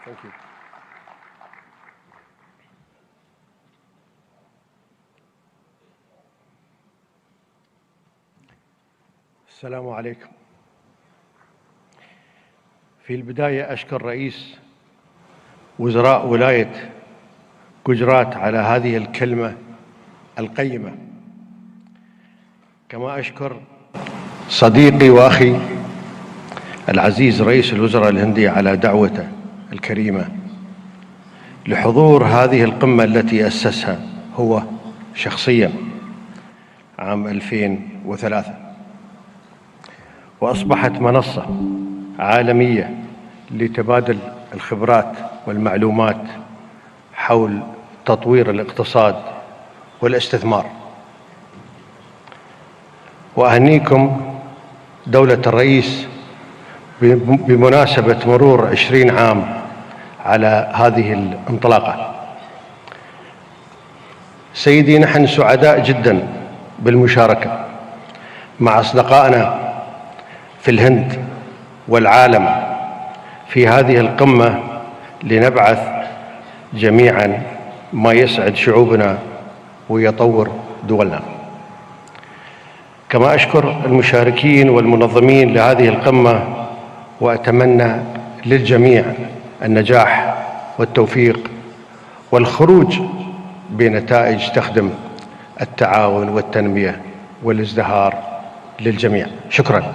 Thank you. السلام عليكم. في البداية أشكر رئيس وزراء ولاية جوجرات على هذه الكلمة القيمة، كما أشكر صديقي وأخي العزيز رئيس الوزراء الهندي على دعوته الكريمة لحضور هذه القمة التي أسسها هو شخصيا عام 2003، وأصبحت منصة عالمية لتبادل الخبرات والمعلومات حول تطوير الاقتصاد والاستثمار. وأهنيكم دولة الرئيس بمناسبة مرور 20 عام على هذه الانطلاقة. سيدي، نحن سعداء جدا بالمشاركة مع أصدقائنا في الهند والعالم في هذه القمة لنبعث جميعا ما يسعد شعوبنا ويطور دولنا. كما أشكر المشاركين والمنظمين لهذه القمة، وأتمنى للجميع النجاح والتوفيق والخروج بنتائج تخدم التعاون والتنمية والازدهار للجميع. شكرا.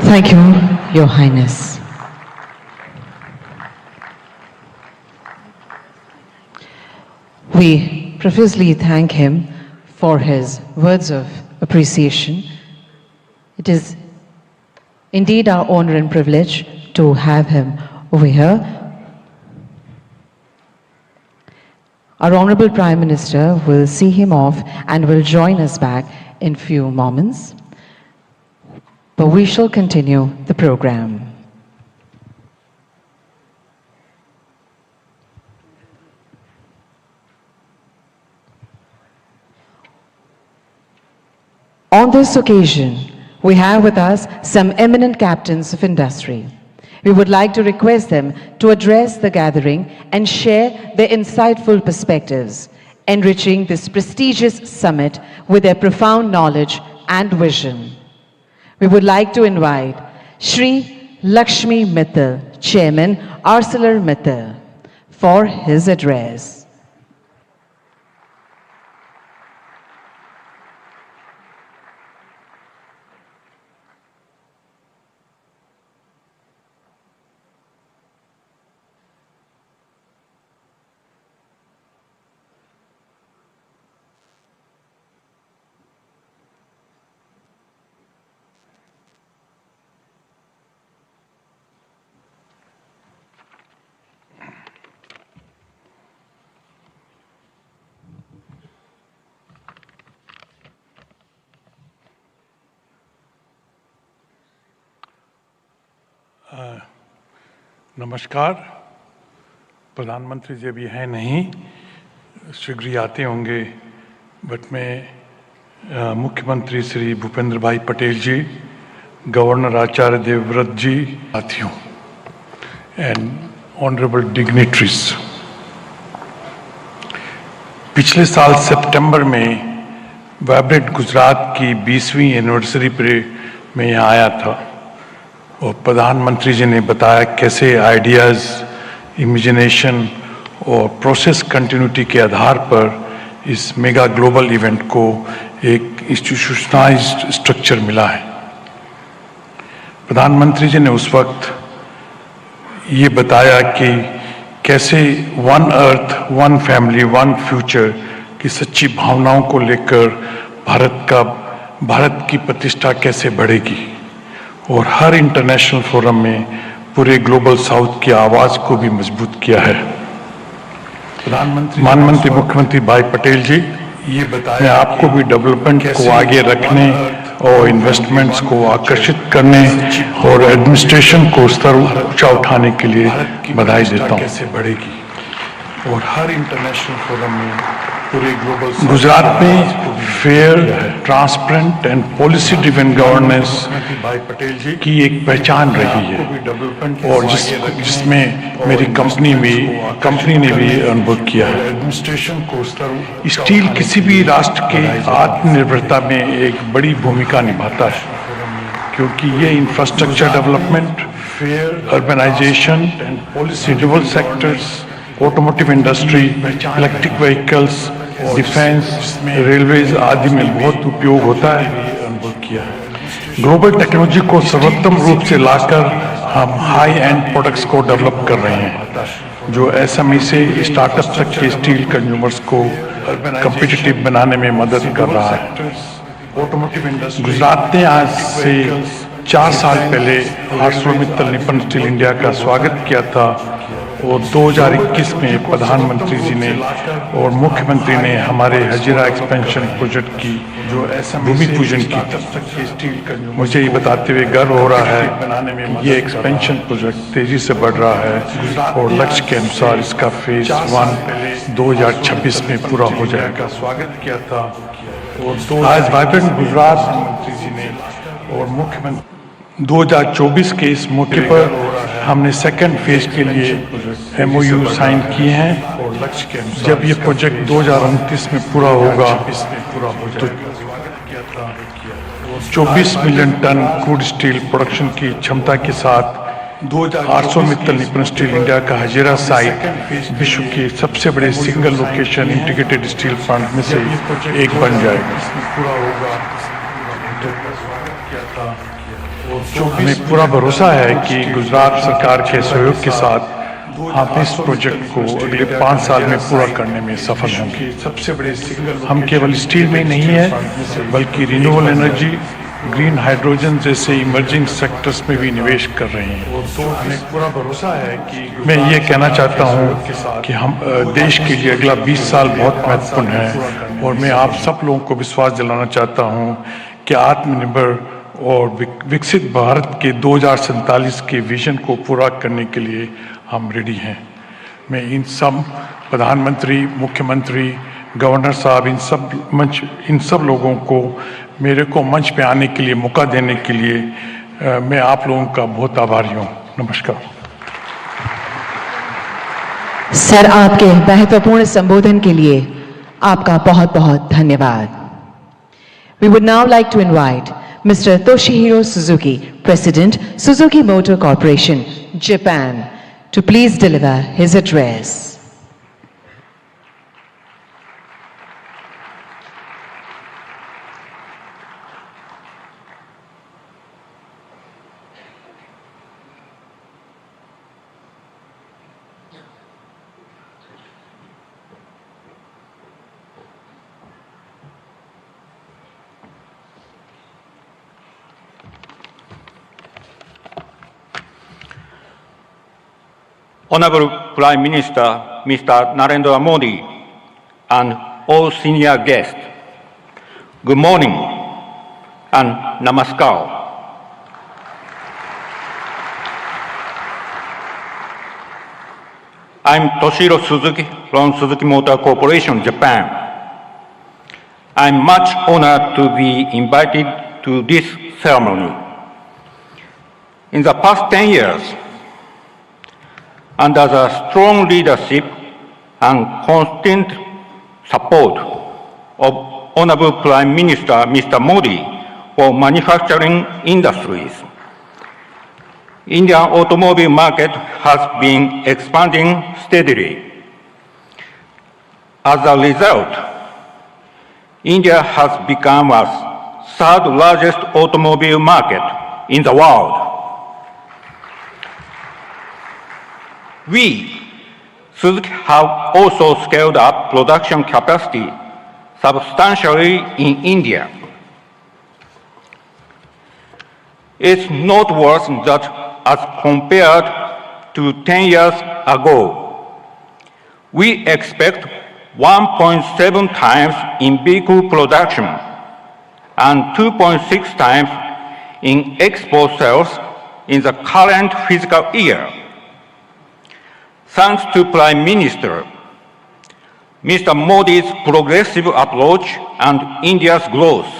Thank you, Your Highness. We profusely thank him for his words of appreciation. It is indeed our honor and privilege to have him over here. Our Honorable Prime Minister will see him off and will join us back in few moments. But we shall continue the program. On this occasion, we have with us some eminent captains of industry. We would like to request them to address the gathering and share their insightful perspectives, enriching this prestigious summit with their profound knowledge and vision. We would like to invite Shri Lakshmi Mittal, Chairman, ArcelorMittal, for his address. नमस्कार। प्रधानमंत्री जी अभी हैं नहीं, शीघ्र ही आते होंगे, but मैं मुख्यमंत्री श्री भूपेंद्र भाई पटेल जी, गवर्नर आचार्य देवव्रत जी, साथियों एंड ऑनरेबल डिग्निटरीज, पिछले साल सितंबर में वाइब्रेंट गुजरात की 20वीं एनिवर्सरी पर मैं यहाँ आया था और प्रधानमंत्री जी ने बताया कैसे आइडियाज़, इमेजिनेशन और प्रोसेस कंटिन्यूटी के आधार पर इस मेगा ग्लोबल इवेंट को एक इंस्टीट्यूशनलाइज्ड स्ट्रक्चर मिला है। प्रधानमंत्री जी ने उस वक्त ये बताया कि कैसे one earth, one family, one future की सच्ची भावनाओं को लेकर भारत की प्रतिष्ठा कैसे बढ़ेगी और हर इंटरनेशनल फोरम में पूरे ग्लोबल साउथ की आवाज़ को भी मजबूत किया है। माननीय मुख्यमंत्री भाई पटेल जी, ये बताया आपको भी डेवलपमेंट को आगे रखने और इन्वेस्टमेंट्स को आकर्षित करने और एडमिनिस्ट्रेशन को स्तर ऊंचा उठाने के लिए बधाई देता हूँ। कैसे बढ़ेगी और हर इंटरनेशनल फोरम में गुजरात में fair, transparent and policy driven governance की एक पहचान रही है और जिसमें मेरी कंपनी ने भी अनुभव किया है। स्टील किसी भी राष्ट्र के आत्मनिर्भरता में एक बड़ी भूमिका निभाता है क्योंकि ये infrastructure development, urbanisation, renewable sectors, automotive industry, electric vehicles, defence, railways आदि में बहुत उपयोग होता है। ग्लोबल टेक्नोलॉजी को सर्वोत्तम रूप से लाकर हम हाई एंड प्रोडक्ट्स को डेवलप कर रहे हैं जो एसएमई से स्टार्टअप तक के स्टील कंज्यूमर्स को कम्पिटिटिव बनाने में मदद कर रहा है। गुजरात ने आज से 4 साल पहले आर्सलरमित्तल निप्पन स्टील इंडिया का स्वागत किया था और 2021 में प्रधानमंत्री जी ने और मुख्यमंत्री ने हमारे हजीरा एक्सपेंशन प्रोजेक्ट की जो भूमि पूजन की था। मुझे ये बताते हुए गर्व हो रहा है कि ये एक्सपेंशन प्रोजेक्ट तेजी से बढ़ रहा है और लक्ष्य के अनुसार इसका फेज 1 2026 में पूरा हो जाएगा। स्वागत किया था और आज वाइब्रेंट गुजरात मंत्री जी ने और मुख्यमंत्री 2024 के इस मौके पर हमने सेकंड फेज के लिए MOU साइन किए हैं और लक्ष्य के अनुसार जब ये प्रोजेक्ट 2029 में पूरा होगा तो 24 million tonne crude steel production की क्षमता के साथ आर्सलरमित्तल निप्पन स्टील इंडिया का हजीरा साइट विश्व के सबसे बड़े single location integrated steel plant में से एक बन जाएगा। हमें पूरा भरोसा है कि गुजरात सरकार के सहयोग के साथ हम इस प्रोजेक्ट को अगले 5 साल में पूरा करने में सफल होंगे। सबसे बड़े हम केवल स्टील में नहीं है बल्कि रिन्यूएबल एनर्जी, ग्रीन हाइड्रोजन जैसे इमर्जिंग सेक्टर्स में भी निवेश कर रहे हैं। तो हमें पूरा भरोसा है कि मैं ये कहना चाहता हूँ कि हम देश के लिए अगला 20 साल बहुत महत्वपूर्ण है और मैं आप सब लोगों को विश्वास दिलाना चाहता हूँ कि आत्मनिर्भर और विकसित भारत के 2047 के विजन को पूरा करने के लिए हम रेडी हैं। मैं इन सब प्रधानमंत्री, मुख्यमंत्री, गवर्नर साहब इन सब लोगों को मेरे को मंच पे आने के लिए मौका देने के लिए मैं आप लोगों का बहुत आभारी हूँ। नमस्कार। सर, आपके महत्वपूर्ण संबोधन के लिए आपका बहुत बहुत धन्यवाद। We would now like to invite Mr. Toshihiro Suzuki, President, Suzuki Motor Corporation, Japan, to please deliver his address. Honorable Prime Minister, Mr. Narendra Modi, and all senior guests, good morning and namaskar. I'm Toshihiro Suzuki from Suzuki Motor Corporation, Japan. I'm much honored to be invited to this ceremony. In the past 10 years, under the strong leadership and constant support of Honorable Prime Minister Mr. Modi for manufacturing industries, Indian automobile market has been expanding steadily. As a result, India has become a third largest automobile market in the world. We, Suzuki, have also scaled up production capacity substantially in India. It's noteworthy that as compared to 10 years ago, we expect 1.7 times in vehicle production and 2.6 times in export sales in the current fiscal year. Thanks to Prime Minister, Mr. Modi's progressive approach and India's growth.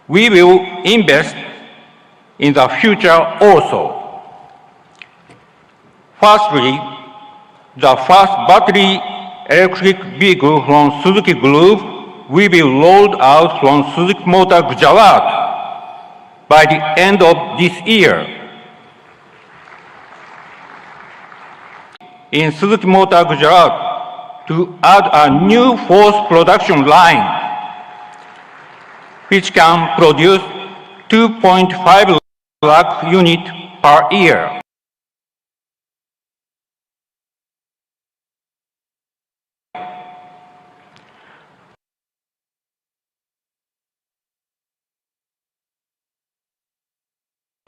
We will invest in the future also. Firstly, the first battery electric vehicle from Suzuki Group will be rolled out from Suzuki Motor Gujarat by the end of this year. In Suzuki Motor Gujarat to add a new fourth production line, which can produce 2.5 lakh units per year.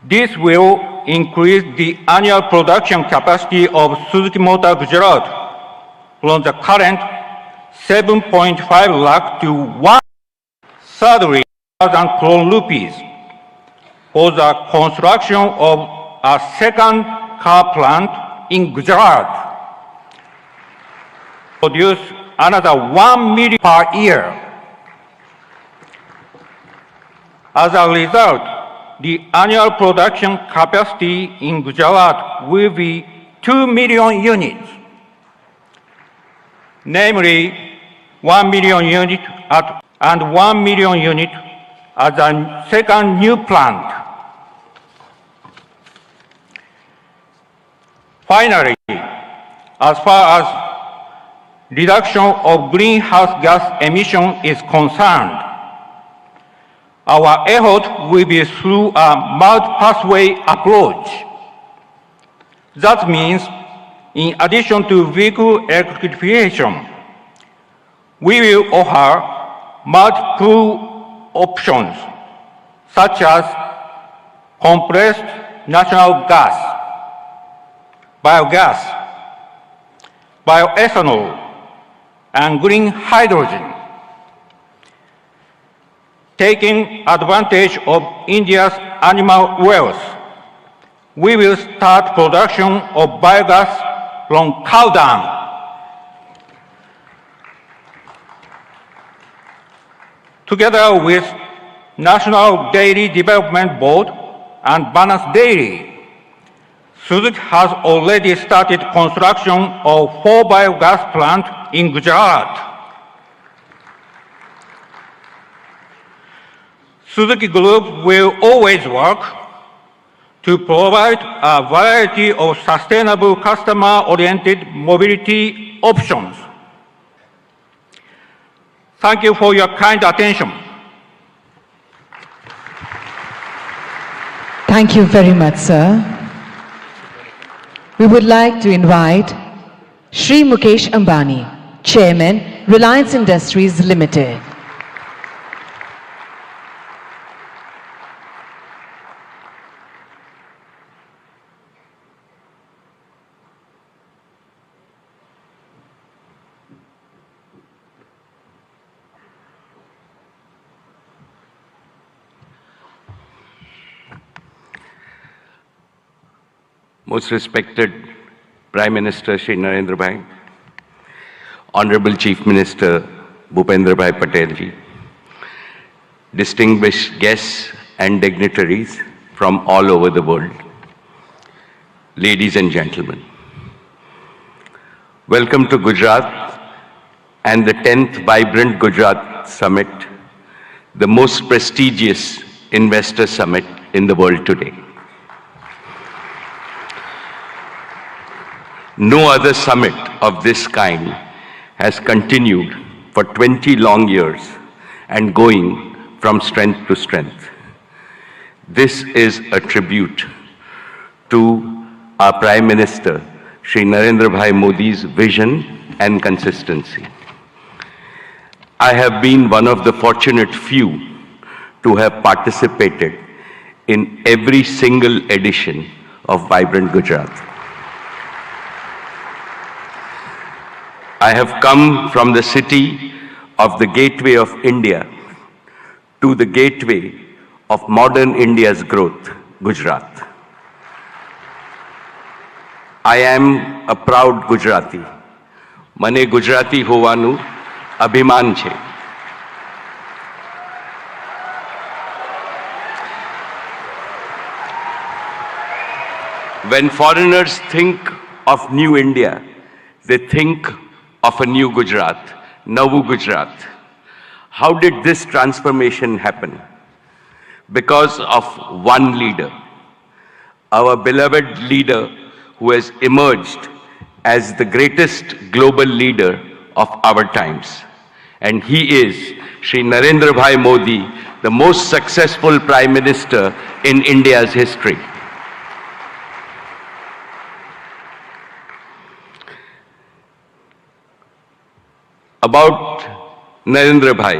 This will increase the annual production capacity of Suzuki Motor Gujarat from the current 7.5 lakh to 1. Thirdly, 1,000 crore rupees for the construction of a second car plant in Gujarat. Produce another 1 million per year. As a result, the annual production capacity in Gujarat will be 2 million units, namely 1 million units and 1 million units at the second new plant. Finally, as far as reduction of greenhouse gas emission is concerned, our effort will be through a multi-pathway approach. That means, in addition to vehicle electrification, we will offer multiple options, such as compressed natural gas, biogas, bioethanol, and green hydrogen. Taking advantage of India's animal wealth, we will start production of biogas from cow dung. Together with National Dairy Development Board and Balance Dairy, Suzuki has already started construction of 4 biogas plants in Gujarat. Suzuki Group will always work to provide a variety of sustainable customer-oriented mobility options. Thank you for your kind attention. Thank you very much, sir. We would like to invite Shri Mukesh Ambani, Chairman, Reliance Industries Limited. Most respected Prime Minister Shri Narendra Bhai, Honorable Chief Minister Bhupendra Bhai Patel ji, distinguished guests and dignitaries from all over the world, ladies and gentlemen. Welcome to Gujarat and the 10th Vibrant Gujarat Summit, the most prestigious investor summit in the world today. No other summit of this kind has continued for 20 long years and going from strength to strength. This is a tribute to our Prime Minister, Shri Narendra Bhai Modi's vision and consistency. I have been one of the fortunate few to have participated in every single edition of Vibrant Gujarat. I have come from the city of the gateway of India to the gateway of modern India's growth, Gujarat. I am a proud Gujarati, મને ગુજરાતી હોવાનું અભિમાન છે. When foreigners think of New India, they think of a new Gujarat, Navu Gujarat. How did this transformation happen? Because of one leader, our beloved leader who has emerged as the greatest global leader of our times. And he is Shri Narendra Bhai Modi, the most successful Prime Minister in India's history. About Narendra Bhai,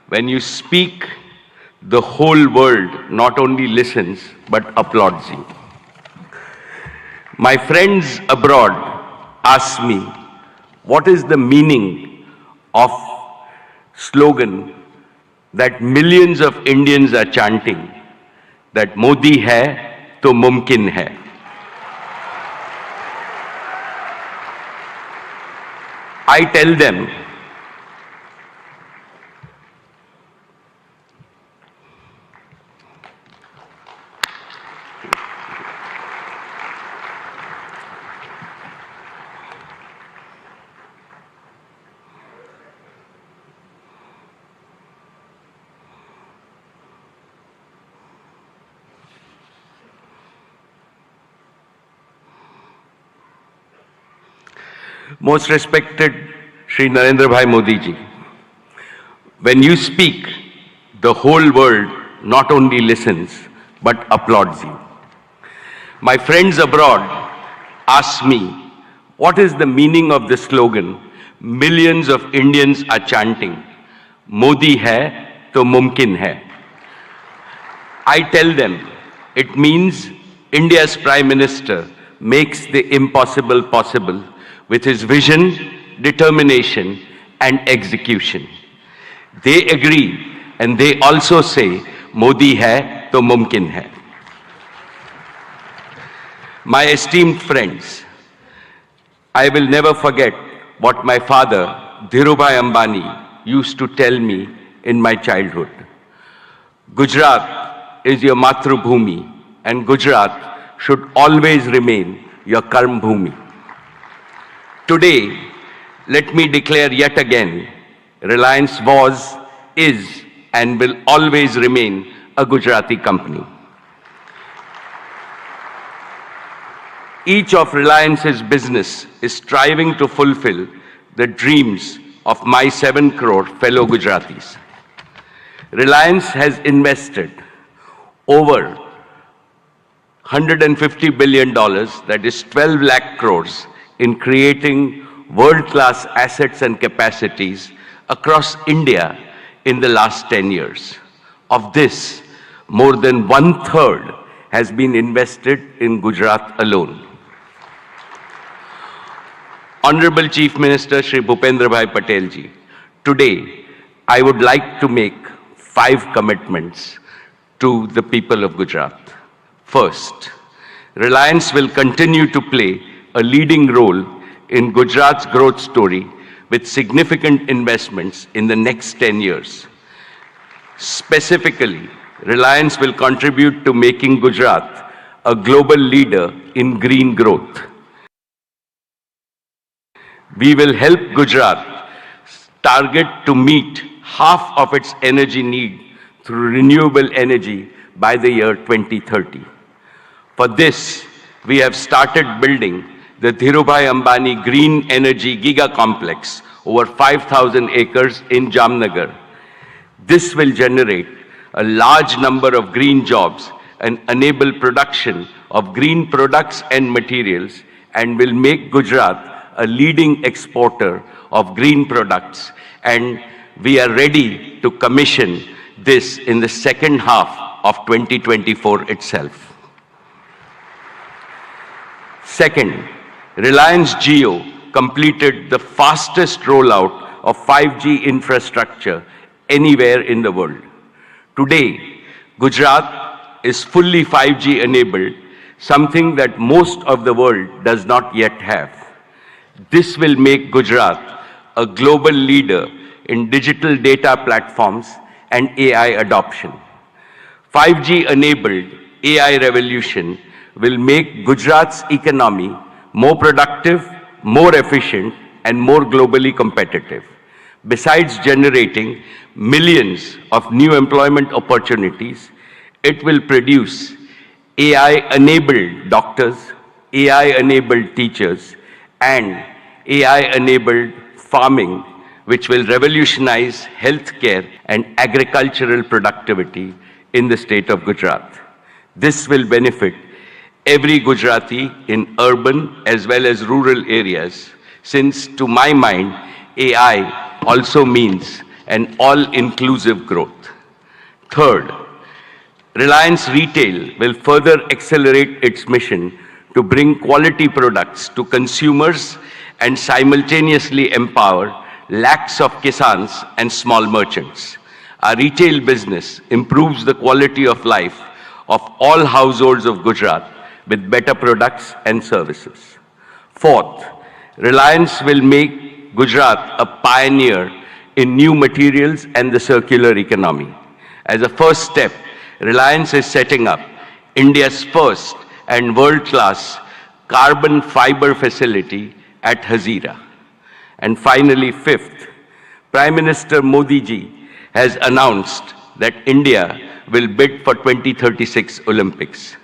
when you speak, the whole world not only listens but applauds you. My friends abroad ask me, what is the meaning of slogan that millions of Indians are chanting, that Modi hai to mumkin hai? I tell them, most respected Shri Narendra Bhai Modi ji, when you speak, the whole world not only listens but applauds you. My friends abroad ask me, what is the meaning of the slogan millions of Indians are chanting, Modi hai to mumkin hai? I tell them, it means India's Prime Minister makes the impossible possible with his vision, determination, and execution. They agree and they also say, Modi hai to mumkin hai. My esteemed friends, I will never forget what my father, Dhirubhai Ambani, used to tell me in my childhood. Gujarat is your Matrubhumi, and Gujarat should always remain your Karm Bhumi. Today, let me declare yet again, Reliance was, is, and will always remain a Gujarati company. Each of Reliance's business is striving to fulfill the dreams of my 7 crore fellow Gujaratis. Reliance has invested over $150 billion, that is 12 lakh crores, in creating world-class assets and capacities across India in the last 10 years. Of this, more than 1/3 has been invested in Gujarat alone. Honorable Chief Minister Shri Bhupendra Bhai Patel ji, today I would like to make 5 commitments to the people of Gujarat. First, Reliance will continue to play a leading role in Gujarat's growth story with significant investments in the next 10 years. Specifically, Reliance will contribute to making Gujarat a global leader in green growth. We will help Gujarat target to meet half of its energy need through renewable energy by the year 2030. For this, we have started building the Dhirubhai Ambani Green Energy Giga Complex, over 5,000 acres in Jamnagar. This will generate a large number of green jobs and enable production of green products and materials, and will make Gujarat a leading exporter of green products. And we are ready to commission this in the second half of 2024 itself. Second, Reliance Jio completed the fastest rollout of 5G infrastructure anywhere in the world. Today, Gujarat is fully 5G enabled, something that most of the world does not yet have. This will make Gujarat a global leader in digital data platforms and AI adoption. 5G-enabled AI revolution will make Gujarat's economy more productive, more efficient, and more globally competitive. Besides generating millions of new employment opportunities, it will produce AI-enabled doctors, AI-enabled teachers, and AI-enabled farming, which will revolutionize healthcare and agricultural productivity in the state of Gujarat. This will benefit every Gujarati in urban as well as rural areas, since to my mind, AI also means an all-inclusive growth. Third, Reliance Retail will further accelerate its mission to bring quality products to consumers and simultaneously empower lakhs of kisans and small merchants. Our retail business improves the quality of life of all households of Gujarat with better products and services. Fourth, Reliance will make Gujarat a pioneer in new materials and the circular economy. As a first step, Reliance is setting up India's first and world-class carbon fiber facility at Hazira. And finally, fifth, Prime Minister Modi ji has announced that India will bid for 2036 Olympics.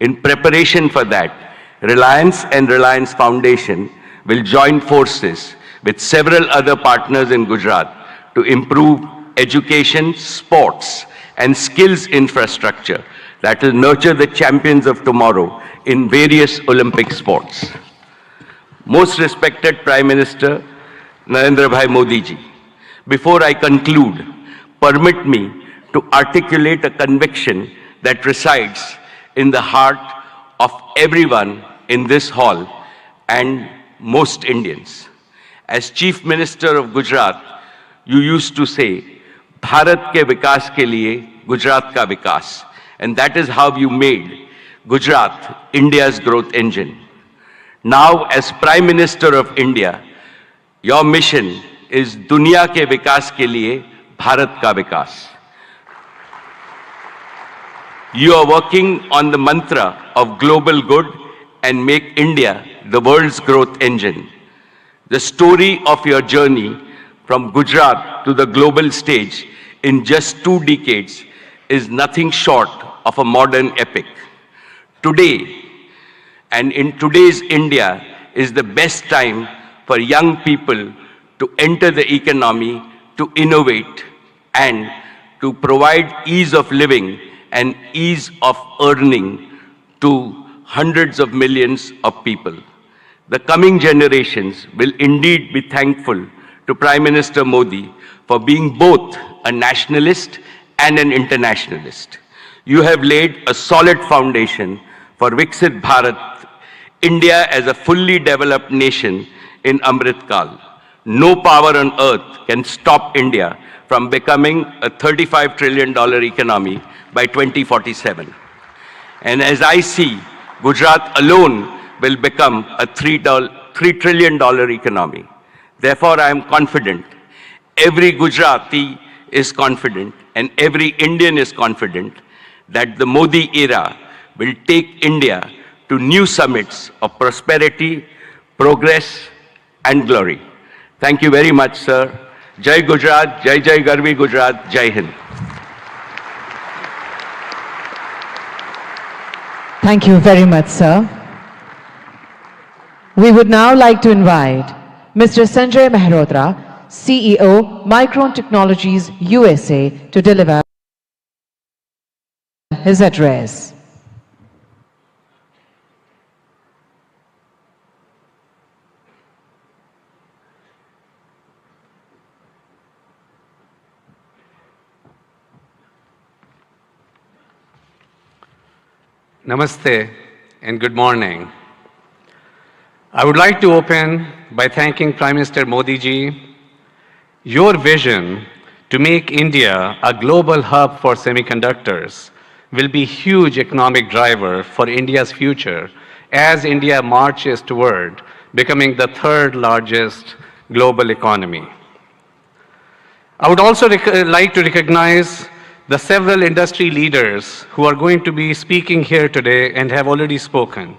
In preparation for that, Reliance and Reliance Foundation will join forces with several other partners in Gujarat to improve education, sports, and skills infrastructure that will nurture the champions of tomorrow in various Olympic sports. Most respected Prime Minister Narendra Bhai Modi ji, before I conclude, permit me to articulate a conviction that resides in the heart of everyone in this hall and most Indians. As Chief Minister of Gujarat, you used to say, Bharat ke vikas ke liye Gujarat ka vikas. And that is how you made Gujarat India's growth engine. Now, as Prime Minister of India, your mission is Dunya ke vikas ke liye Bharat ka vikas. You are working on the mantra of global good and make India the world's growth engine. The story of your journey from Gujarat to the global stage in just 2 decades is nothing short of a modern epic. Today, and in today's India, is the best time for young people to enter the economy, to innovate, and to provide ease of living and ease of earning to hundreds of millions of people. The coming generations will indeed be thankful to Prime Minister Modi for being both a nationalist and an internationalist. You have laid a solid foundation for Viksit Bharat, India as a fully developed nation in Amrit Kal. No power on earth can stop India from becoming a $35 trillion economy by 2047. And as I see, Gujarat alone will become a $3 trillion economy. Therefore, I am confident, every Gujarati is confident, and every Indian is confident that the Modi era will take India to new summits of prosperity, progress, and glory. Thank you very much, sir. Jai Gujarat, Jai Jai Garvi Gujarat, Jai Hind. Thank you very much, sir. We would now like to invite Mr. Sanjay Mehrotra, CEO, Micron Technologies USA, to deliver his address. Namaste and good morning. I would like to open by thanking Prime Minister Modi ji. Your vision to make India a global hub for semiconductors will be a huge economic driver for India's future as India marches toward becoming the third largest global economy. I would also like to recognize the several industry leaders who are going to be speaking here today and have already spoken.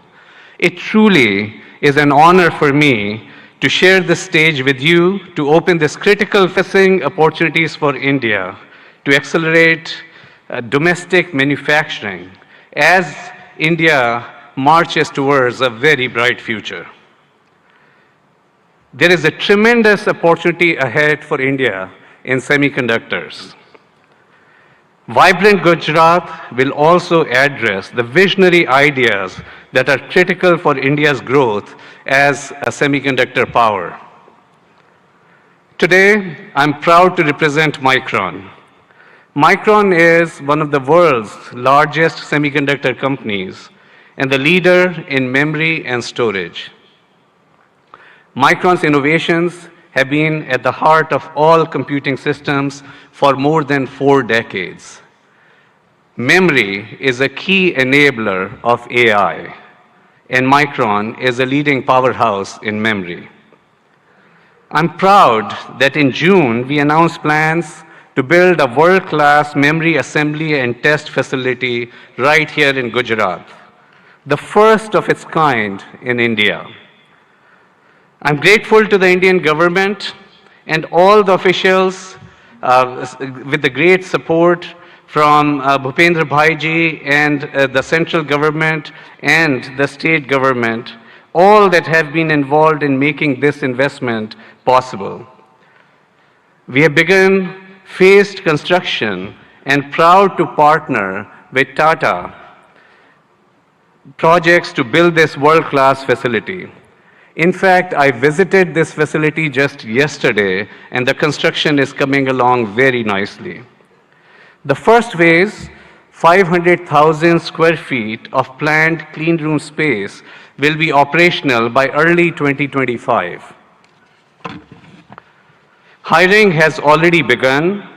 It truly is an honor for me to share this stage with you to open this critical facing opportunities for India to accelerate domestic manufacturing as India marches towards a very bright future. There is a tremendous opportunity ahead for India in semiconductors. Vibrant Gujarat will also address the visionary ideas that are critical for India's growth as a semiconductor power. Today, I'm proud to represent Micron. Micron is one of the world's largest semiconductor companies and the leader in memory and storage. Micron's innovations have been at the heart of all computing systems for more than 4 decades. Memory is a key enabler of AI, and Micron is a leading powerhouse in memory. I'm proud that in June we announced plans to build a world-class memory assembly and test facility right here in Gujarat, the first of its kind in India. I'm grateful to the Indian government and all the officials with the great support from Bhupendra Bhaiji and the central government and the state government, all that have been involved in making this investment possible. We have begun phased construction and proud to partner with Tata projects to build this world-class facility. In fact, I visited this facility just yesterday, and the construction is coming along very nicely. The first phase, 500,000 square feet of planned clean room space, will be operational by early 2025. Hiring has already begun,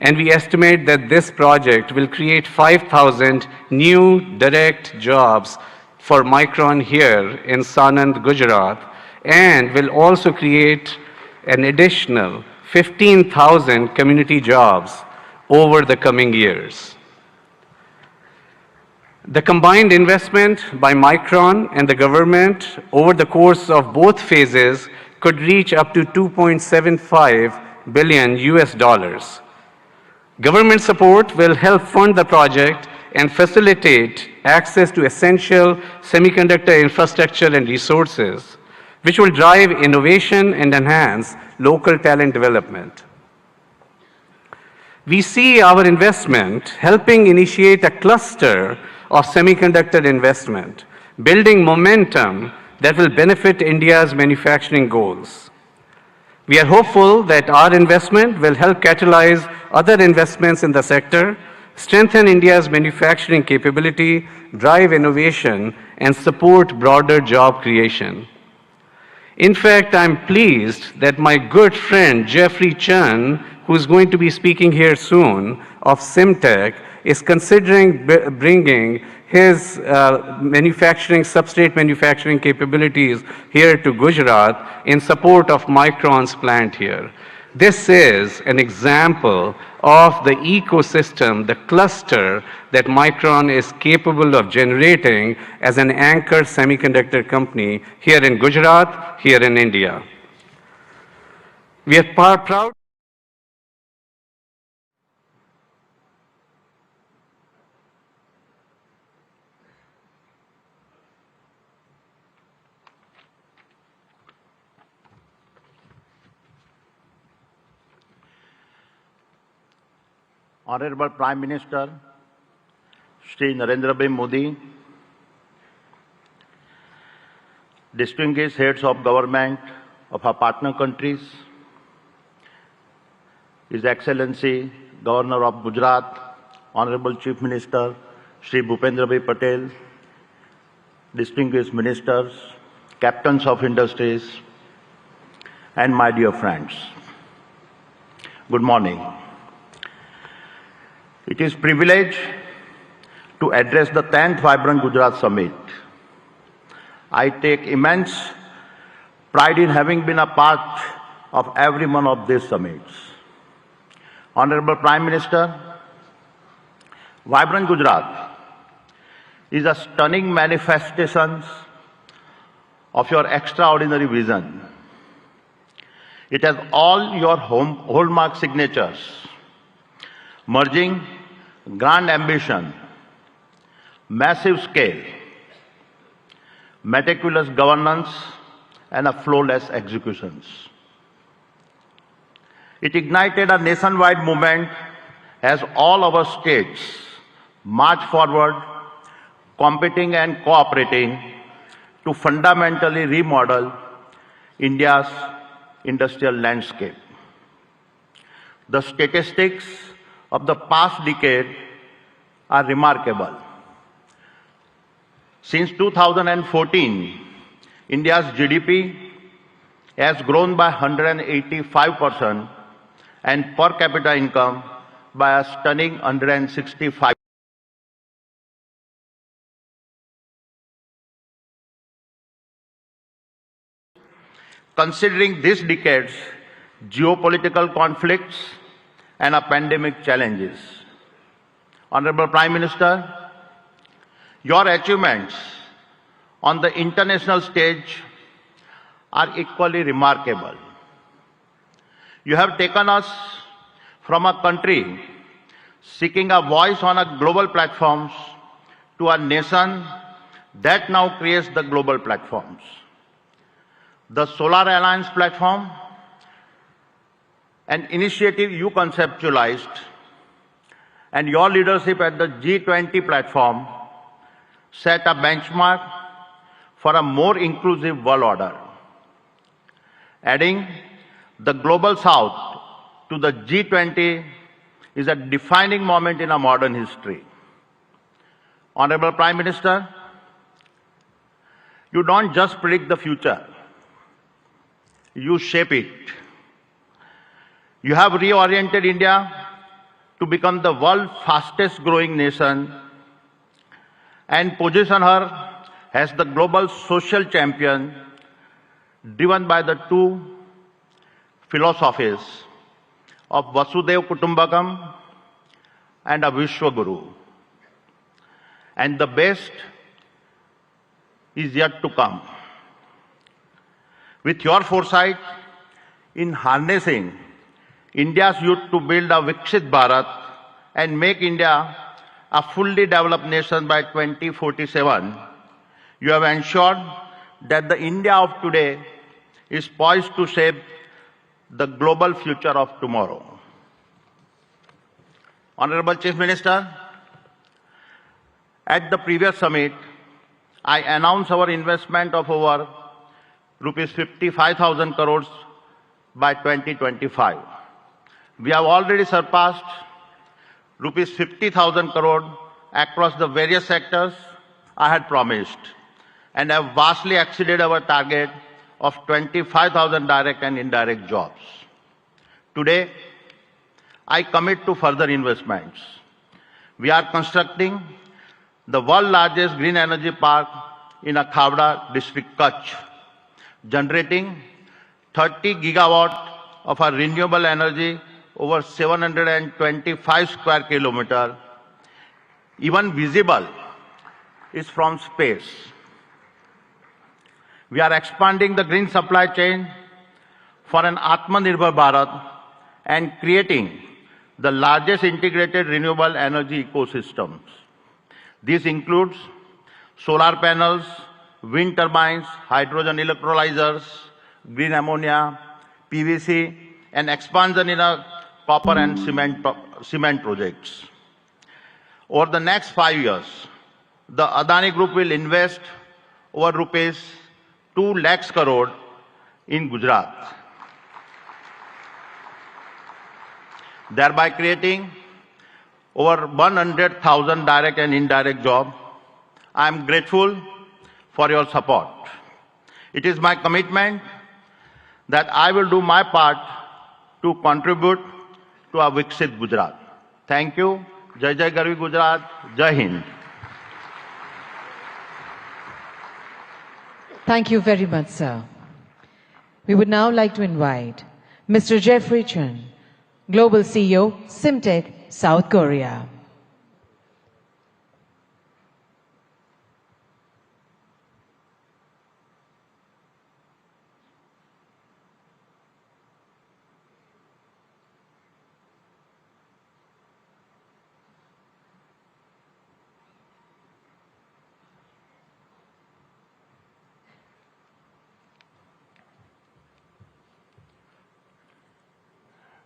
and we estimate that this project will create 5,000 new direct jobs for Micron here in Sanand, Gujarat, and will also create an additional 15,000 community jobs over the coming years. The combined investment by Micron and the government over the course of both phases could reach up to $2.75 billion US dollars. Government support will help fund the project and facilitate access to essential semiconductor infrastructure and resources, which will drive innovation and enhance local talent development. We see our investment helping initiate a cluster of semiconductor investment, building momentum that will benefit India's manufacturing goals. We are hopeful that our investment will help catalyze other investments in the sector, strengthen India's manufacturing capability, drive innovation, and support broader job creation. In fact, I'm pleased that my good friend Jeffrey Chan, who is going to be speaking here soon, of Simtech, is considering bringing his substrate manufacturing capabilities here to Gujarat in support of Micron's plant here. This is an example of the ecosystem, the cluster that Micron is capable of generating as an anchor semiconductor company here in Gujarat, here in India. We are proud. Honorable Prime Minister, Shri Narendra Modi, distinguished heads of government of our partner countries, His Excellency Governor of Gujarat, Honorable Chief Minister Shri Bhupendra Patel, distinguished ministers, captains of industries, and my dear friends. Good morning. It is a privilege to address the 10th Vibrant Gujarat Summit. I take immense pride in having been a part of every one of these summits. Honorable Prime Minister, Vibrant Gujarat is a stunning manifestation of your extraordinary vision. It has all your hallmark signatures, merging grand ambition, massive scale, meticulous governance, and a flawless executions. It ignited a nationwide movement as all our states march forward, competing and cooperating to fundamentally remodel India's industrial landscape. The statistics of the past decade are remarkable. Since 2014, India's GDP has grown by 185% and per capita income by a stunning 165%. Considering this decade's geopolitical conflicts and pandemic challenges. Honorable Prime Minister, your achievements on the international stage are equally remarkable. You have taken us from a country seeking a voice on a global platforms to a nation that now creates the global platforms. The Solar Alliance platform, an initiative you conceptualized, and your leadership at the G20 platform set a benchmark for a more inclusive world order. Adding the Global South to the G20 is a defining moment in our modern history. Honorable Prime Minister, you don't just predict the future, you shape it. You have reoriented India to become the world's fastest growing nation and position her as the global social champion driven by the two philosophies of Vasudev Kutumbakam and a Vishwaguru. And the best is yet to come. With your foresight in harnessing India's youth to build a Viksit Bharat and make India a fully developed nation by 2047, you have ensured that the India of today is poised to shape the global future of tomorrow. Honorable Chief Minister, at the previous summit, I announced our investment of over rupees 55,000 crores by 2025. We have already surpassed rupees 50,000 crore across the various sectors I had promised and have vastly exceeded our target of 25,000 direct and indirect jobs. Today, I commit to further investments. We are constructing the world's largest green energy park in Khavda district, Kutch, generating 30 gigawatt of our renewable energy over 725 square kilometers. Even visible is from space. We are expanding the green supply chain for an Atmanirbhar Bharat and creating the largest integrated renewable energy ecosystems. This includes solar panels, wind turbines, hydrogen electrolyzers, green ammonia, PVC, and expansion in copper and cement projects. Over the next 5 years, the Adani Group will invest over rupees 2 lakhs crore in Gujarat, thereby creating over 100,000 direct and indirect jobs. I am grateful for your support. It is my commitment that I will do my part to contribute to a Viksit Gujarat. Thank you. Jai Jai Garvi Gujarat. Jai Hind. Thank you very much, sir. We would now like to invite Mr. Jeffrey Chun, Global CEO, Simtech, South Korea.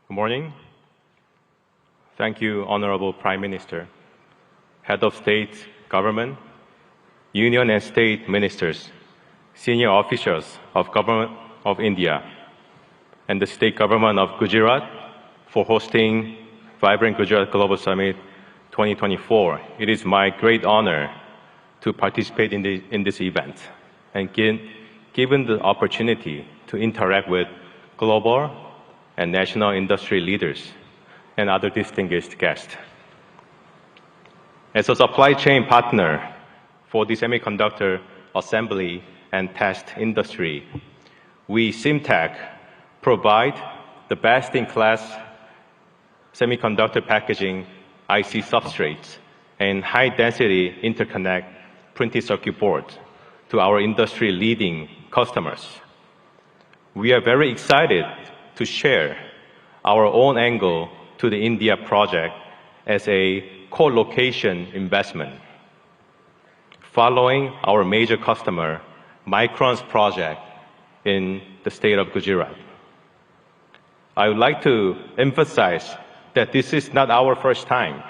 Good morning. Thank you, Honorable Prime Minister, Head of State, Government, Union and State Ministers, senior officials of Government of India, and the State Government of Gujarat for hosting Vibrant Gujarat Global Summit 2024. It is my great honor to participate in this event and given the opportunity to interact with global and national industry leaders and other distinguished guests. As a supply chain partner for the semiconductor assembly and test industry, we, Simtech, provide the best-in-class semiconductor packaging IC substrates and high-density interconnect printed circuit boards to our industry-leading customers. We are very excited to share our own angle to the India project as a co-location investment. Following our major customer, Micron's project in the state of Gujarat. I would like to emphasize that this is not our first time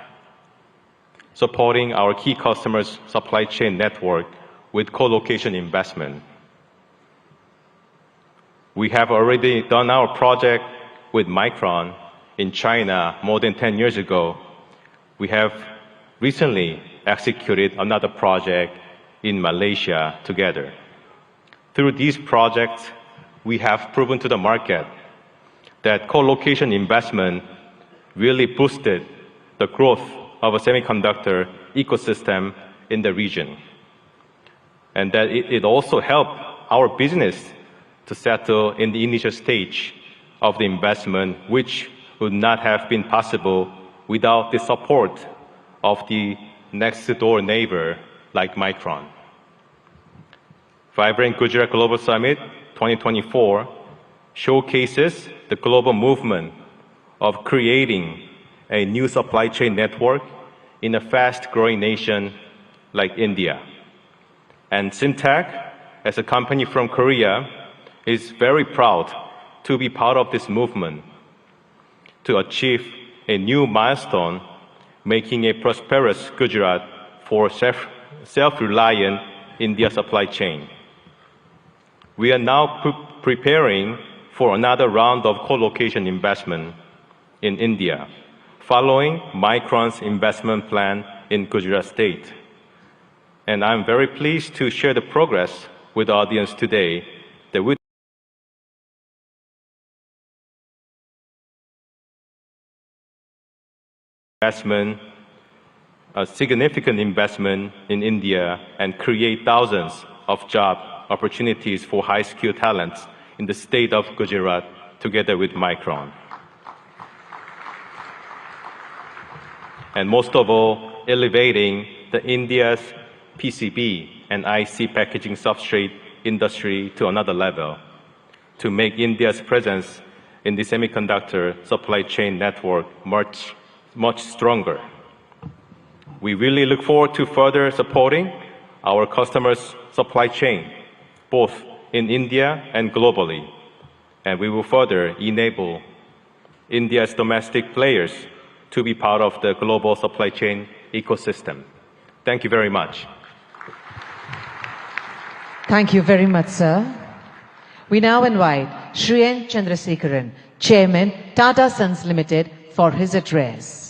supporting our key customers' supply chain network with co-location investment. We have already done our project with Micron in China more than 10 years ago. We have recently executed another project in Malaysia together. Through these projects, we have proven to the market that co-location investment really boosted the growth of a semiconductor ecosystem in the region, and that it also helped our business to settle in the initial stage of the investment, which would not have been possible without the support of the next-door neighbor like Micron. Vibrant Gujarat Global Summit 2024 showcases the global movement of creating a new supply chain network in a fast-growing nation like India. And Simtech, as a company from Korea, is very proud to be part of this movement to achieve a new milestone, making a prosperous Gujarat for self-reliant India supply chain. We are now preparing for another round of co-location investment in India, following Micron's investment plan in Gujarat state. And I'm very pleased to share the progress with the audience today that we investment, a significant investment in India, and create thousands of job opportunities for high-skilled talents in the state of Gujarat together with Micron. And most of all, elevating the India's PCB and IC packaging substrate industry to another level to make India's presence in the semiconductor supply chain network much stronger. We really look forward to further supporting our customers' supply chain, both in India and globally. And we will further enable India's domestic players to be part of the global supply chain ecosystem. Thank you very much. Thank you very much, sir. We now invite Shri N. Chandrasekaran, Chairman, Tata Sons Limited, for his address.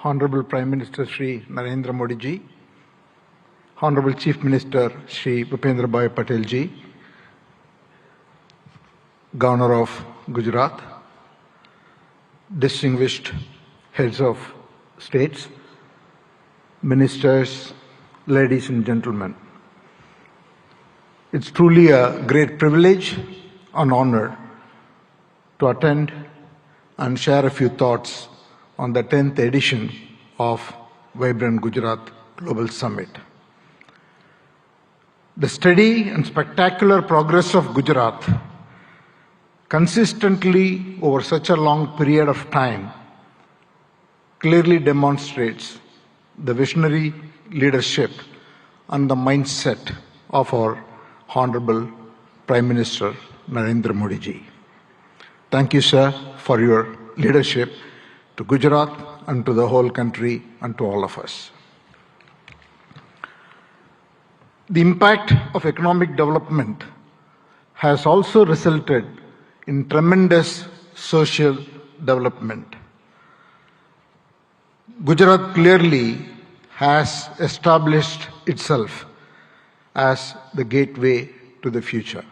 Honorable Prime Minister Shri Narendra Modi ji, Honorable Chief Minister Shri Bhupendra Bhai Patel ji, Governor of Gujarat, distinguished heads of states, ministers, ladies and gentlemen. It's truly a great privilege and honor to attend and share a few thoughts on the 10th edition of Vibrant Gujarat Global Summit. The steady and spectacular progress of Gujarat consistently over such a long period of time clearly demonstrates the visionary leadership and the mindset of our Honorable Prime Minister Narendra Modi ji. Thank you, sir, for your leadership to Gujarat and to the whole country and to all of us. The impact of economic development has also resulted in tremendous social development. Gujarat clearly has established itself as the gateway to the future.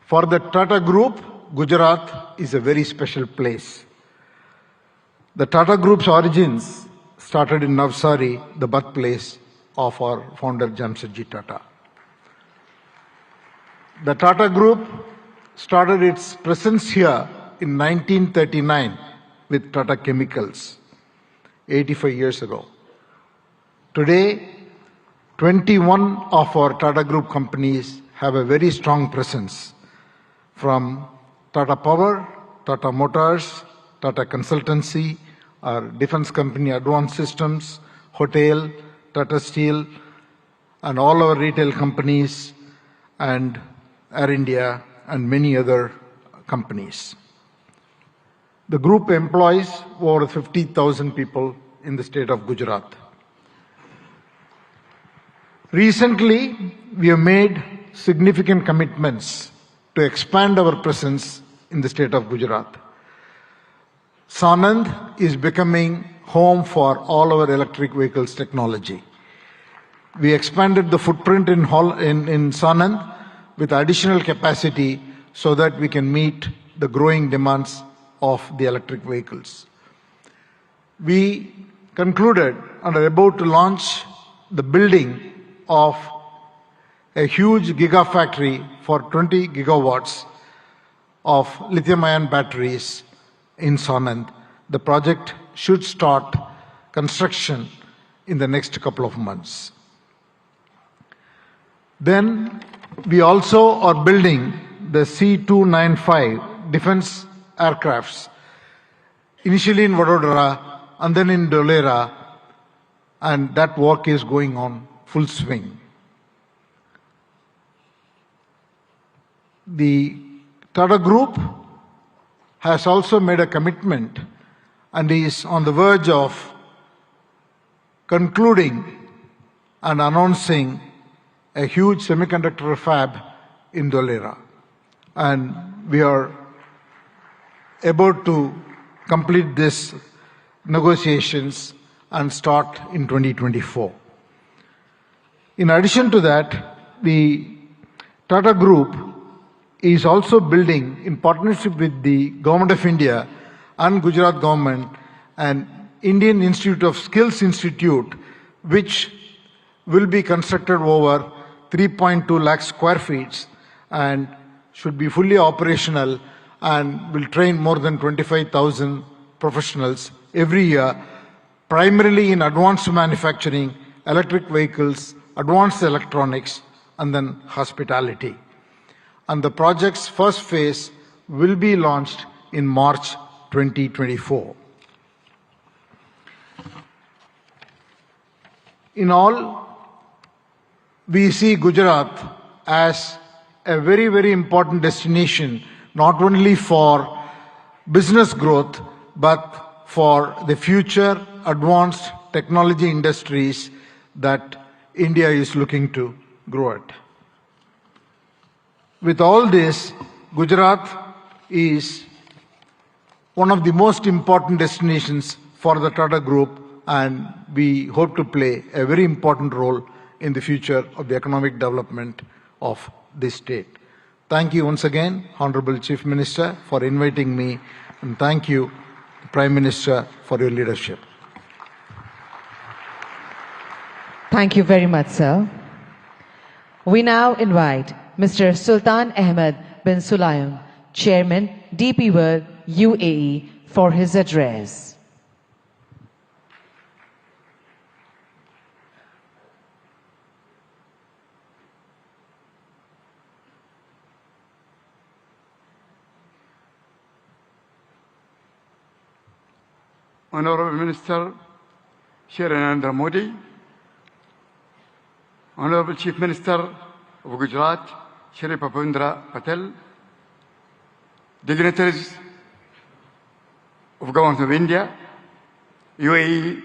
For the Tata Group, Gujarat is a very special place. The Tata Group's origins started in Navsari, the birthplace of our founder Jamshedji Tata. The Tata Group started its presence here in 1939 with Tata Chemicals, 85 years ago. Today, 21 of our Tata Group companies have a very strong presence, from Tata Power, Tata Motors, Tata Consultancy, our defense company Advanced Systems, Hotel, Tata Steel, and all our retail companies, and Air India, and many other companies. The group employs over 50,000 people in the state of Gujarat. Recently, we have made significant commitments to expand our presence in the state of Gujarat. Sanand is becoming home for all our electric vehicles technology. We expanded the footprint in Sanand with additional capacity so that we can meet the growing demands of the electric vehicles. We concluded and are about to launch the building of a huge gigafactory for 20 gigawatts of lithium-ion batteries in Sanand. The project should start construction in the next couple of months. Then we also are building the C-295 defense aircrafts, initially in Vadodara and then in Dholera, and that work is going on full swing. The Tata Group has also made a commitment and is on the verge of concluding and announcing a huge semiconductor fab in Dholera. And we are about to complete these negotiations and start in 2024. In addition to that, the Tata Group is also building, in partnership with the Government of India and Gujarat government, an Indian Institute of Skills Institute, which will be constructed over 3.2 lakh square feet and should be fully operational and will train more than 25,000 professionals every year, primarily in advanced manufacturing, electric vehicles, advanced electronics, and then hospitality. And the project's first phase will be launched in March 2024. In all, we see Gujarat as a very, very important destination, not only for business growth, but for the future advanced technology industries that India is looking to grow at. With all this, Gujarat is one of the most important destinations for the Tata Group, and we hope to play a very important role in the future of the economic development of this state. Thank you once again, Honorable Chief Minister, for inviting me, and thank you, Prime Minister, for your leadership. Thank you very much, sir. We now invite Mr. Sultan Ahmed bin Sulayem, Chairman, DP World, UAE, for his address. Honorable Minister Shri Narendra Modi, Honorable Chief Minister of Gujarat Shri Bhupendra Patel, dignitaries of Government of India, UAE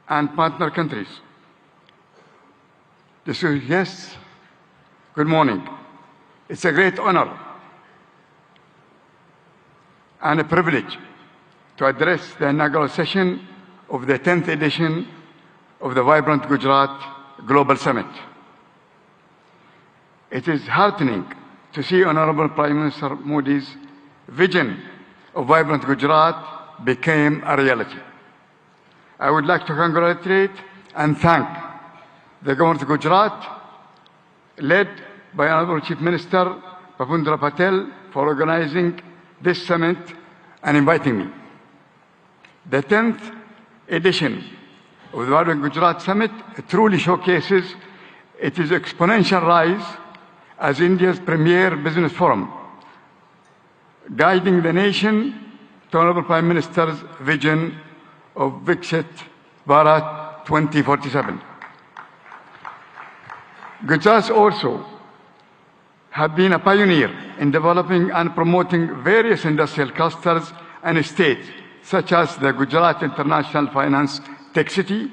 and partner countries. Distinguished guests, good morning. It's a great honor and a privilege to address the inaugural session of the 10th edition of the Vibrant Gujarat Global Summit. It is heartening to see Honorable Prime Minister Modi's vision of Vibrant Gujarat became a reality. I would like to congratulate and thank the Government of Gujarat, led by Honorable Chief Minister Bhupendra Patel, for organizing this summit and inviting me. The 10th edition of the Vibrant Gujarat Summit truly showcases its exponential rise as India's premier business forum, guiding the nation to Honorable Prime Minister's vision of Viksit Bharat 2047. Gujarat also have been a pioneer in developing and promoting various industrial clusters and states, such as the Gujarat International Finance Tech City,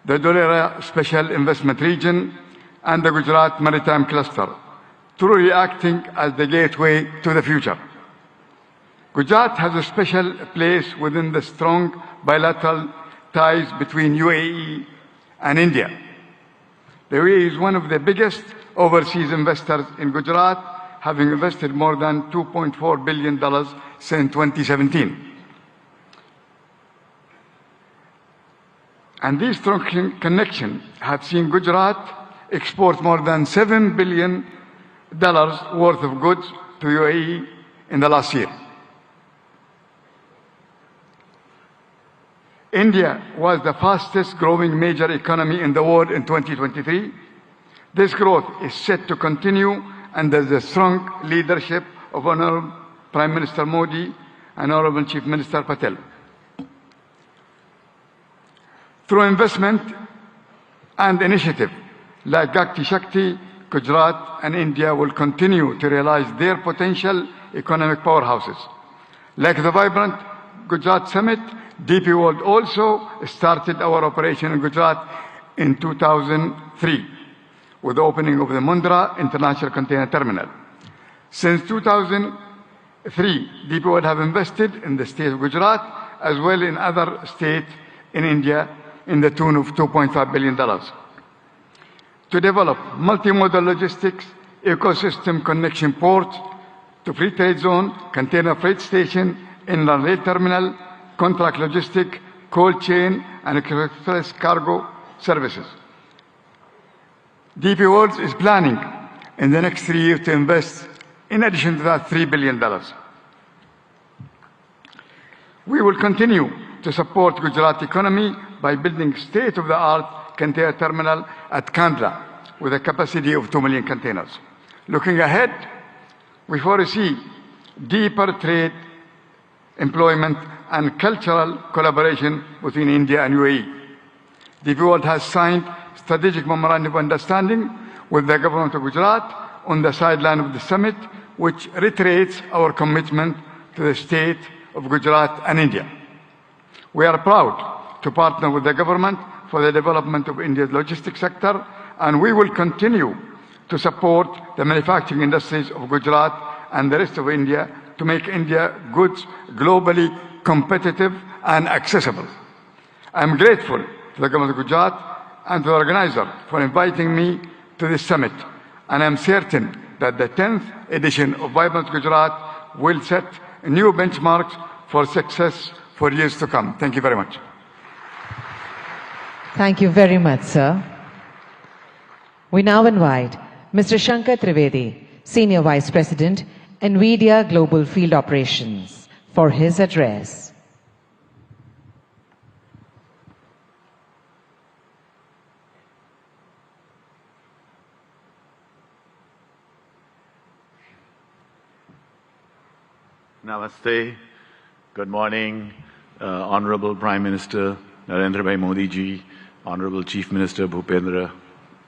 the Dholera Special Investment Region, and the Gujarat Maritime Cluster, truly acting as the gateway to the future. Gujarat has a special place within the strong bilateral ties between UAE and India. The UAE is one of the biggest overseas investors in Gujarat, having invested more than $2.4 billion since 2017. And these strong connections have seen Gujarat export more than $7 billion worth of goods to UAE in the last year. India was the fastest growing major economy in the world in 2023. This growth is set to continue under the strong leadership of Honorable Prime Minister Modi and Honorable Chief Minister Patel. Through investment and initiative like Gati Shakti, Gujarat and India will continue to realize their potential economic powerhouses. Like the Vibrant Gujarat Summit, DP World also started our operation in Gujarat in 2003 with the opening of the Mundra International Container Terminal. Since 2003, DP World have invested in the state of Gujarat as well in other states in India in the tune of $2.5 billion. To develop multimodal logistics, ecosystem connection ports to free trade zone, container freight station, inland rail terminal, contract logistic, cold chain, and express cargo services. DP World is planning in the next 3 years to invest, in addition to that, $3 billion. We will continue to support Gujarat economy by building state-of-the-art container terminal at Kandla with a capacity of 2 million containers. Looking ahead, we foresee deeper trade, employment, and cultural collaboration between India and UAE. DP World has signed strategic memorandum of understanding with the government of Gujarat on the sideline of the summit, which reiterates our commitment to the state of Gujarat and India. We are proud to partner with the government for the development of India's logistics sector, and we will continue to support the manufacturing industries of Gujarat and the rest of India to make India goods globally competitive and accessible. I am grateful to the government of Gujarat and to the organizer for inviting me to this summit, and I am certain that the 10th edition of Vibrant Gujarat will set new benchmarks for success for years to come. Thank you very much. Thank you very much, sir. We now invite Mr. Shankar Trivedi, Senior Vice President, NVIDIA Global Field Operations, for his address. Namaste. Good morning, Honorable Prime Minister Narendra Bhai Modi ji, Honorable Chief Minister Bhupendra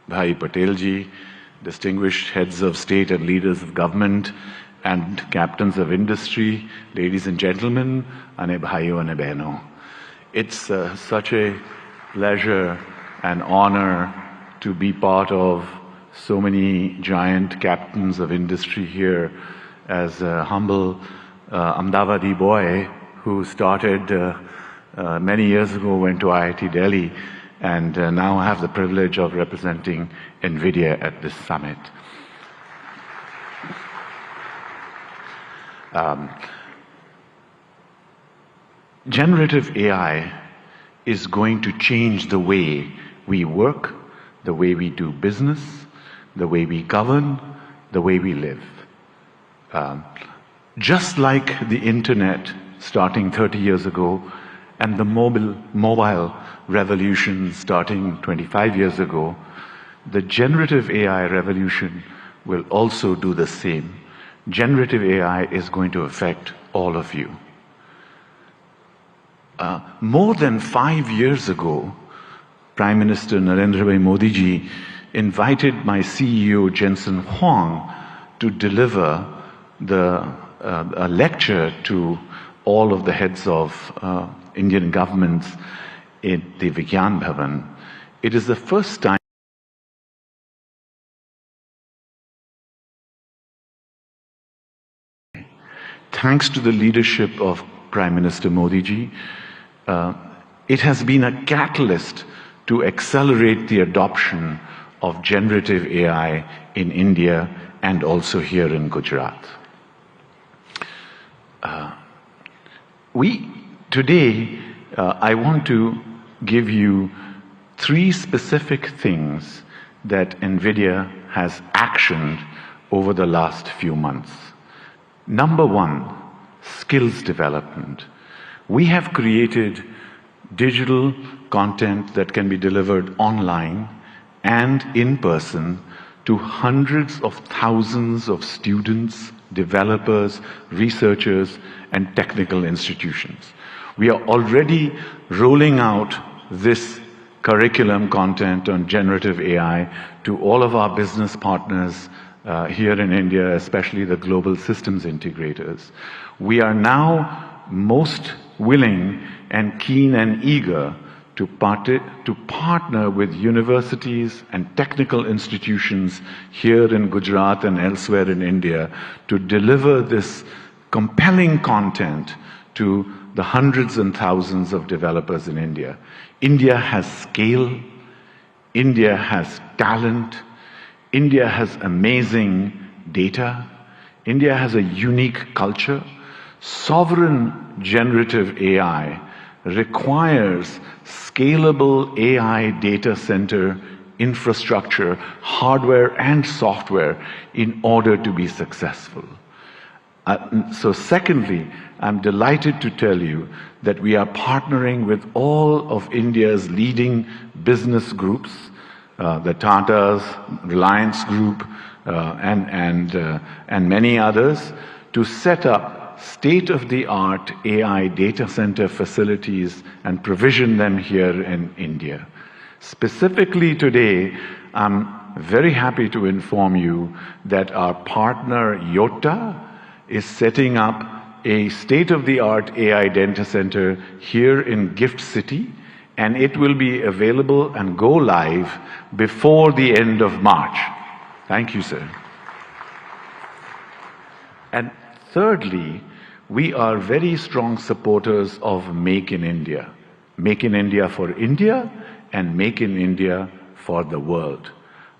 Bhai Patel ji, distinguished heads of state and leaders of government, and captains of industry, ladies and gentlemen, ane bhaiyo ane behno. It's such a pleasure and honor to be part of so many giant captains of industry here as a humble Ahmedabadi boy who started many years ago, went to IIT Delhi, and now I have the privilege of representing NVIDIA at this summit. Generative AI is going to change the way we work, the way we do business, the way we govern, the way we live. Just like the internet starting 30 years ago and the mobile revolution starting 25 years ago, the generative AI revolution will also do the same. Generative AI is going to affect all of you. More than 5 years ago, Prime Minister Narendra Bhai Modi ji invited my CEO Jensen Huang to deliver a lecture to all of the heads of Indian governments in the Vigyan Bhavan. It is the first time thanks to the leadership of Prime Minister Modi ji, it has been a catalyst to accelerate the adoption of generative AI in India and also here in Gujarat. Today, I want to give you 3 specific things that NVIDIA has actioned over the last few months. Number 1, skills development. We have created digital content that can be delivered online and in person to hundreds of thousands of students, developers, researchers, and technical institutions. We are already rolling out this curriculum content on generative AI to all of our business partners here in India, especially the global systems integrators. We are now most willing and keen and eager to partner with universities and technical institutions here in Gujarat and elsewhere in India to deliver this compelling content to the hundreds and thousands of developers in India. India has scale, India has talent, India has amazing data, India has a unique culture. Sovereign generative AI requires scalable AI data center infrastructure, hardware and software in order to be successful. So secondly, I'm delighted to tell you that we are partnering with all of India's leading business groups, the Tatas, Reliance Group, and many others, to set up state-of-the-art AI data center facilities and provision them here in India. Specifically today, I'm very happy to inform you that our partner Yotta is setting up a state-of-the-art AI data center here in Gift City, and it will be available and go live before the end of March. Thank you, sir. And thirdly, we are very strong supporters of Make in India. Make in India for India and Make in India for the world.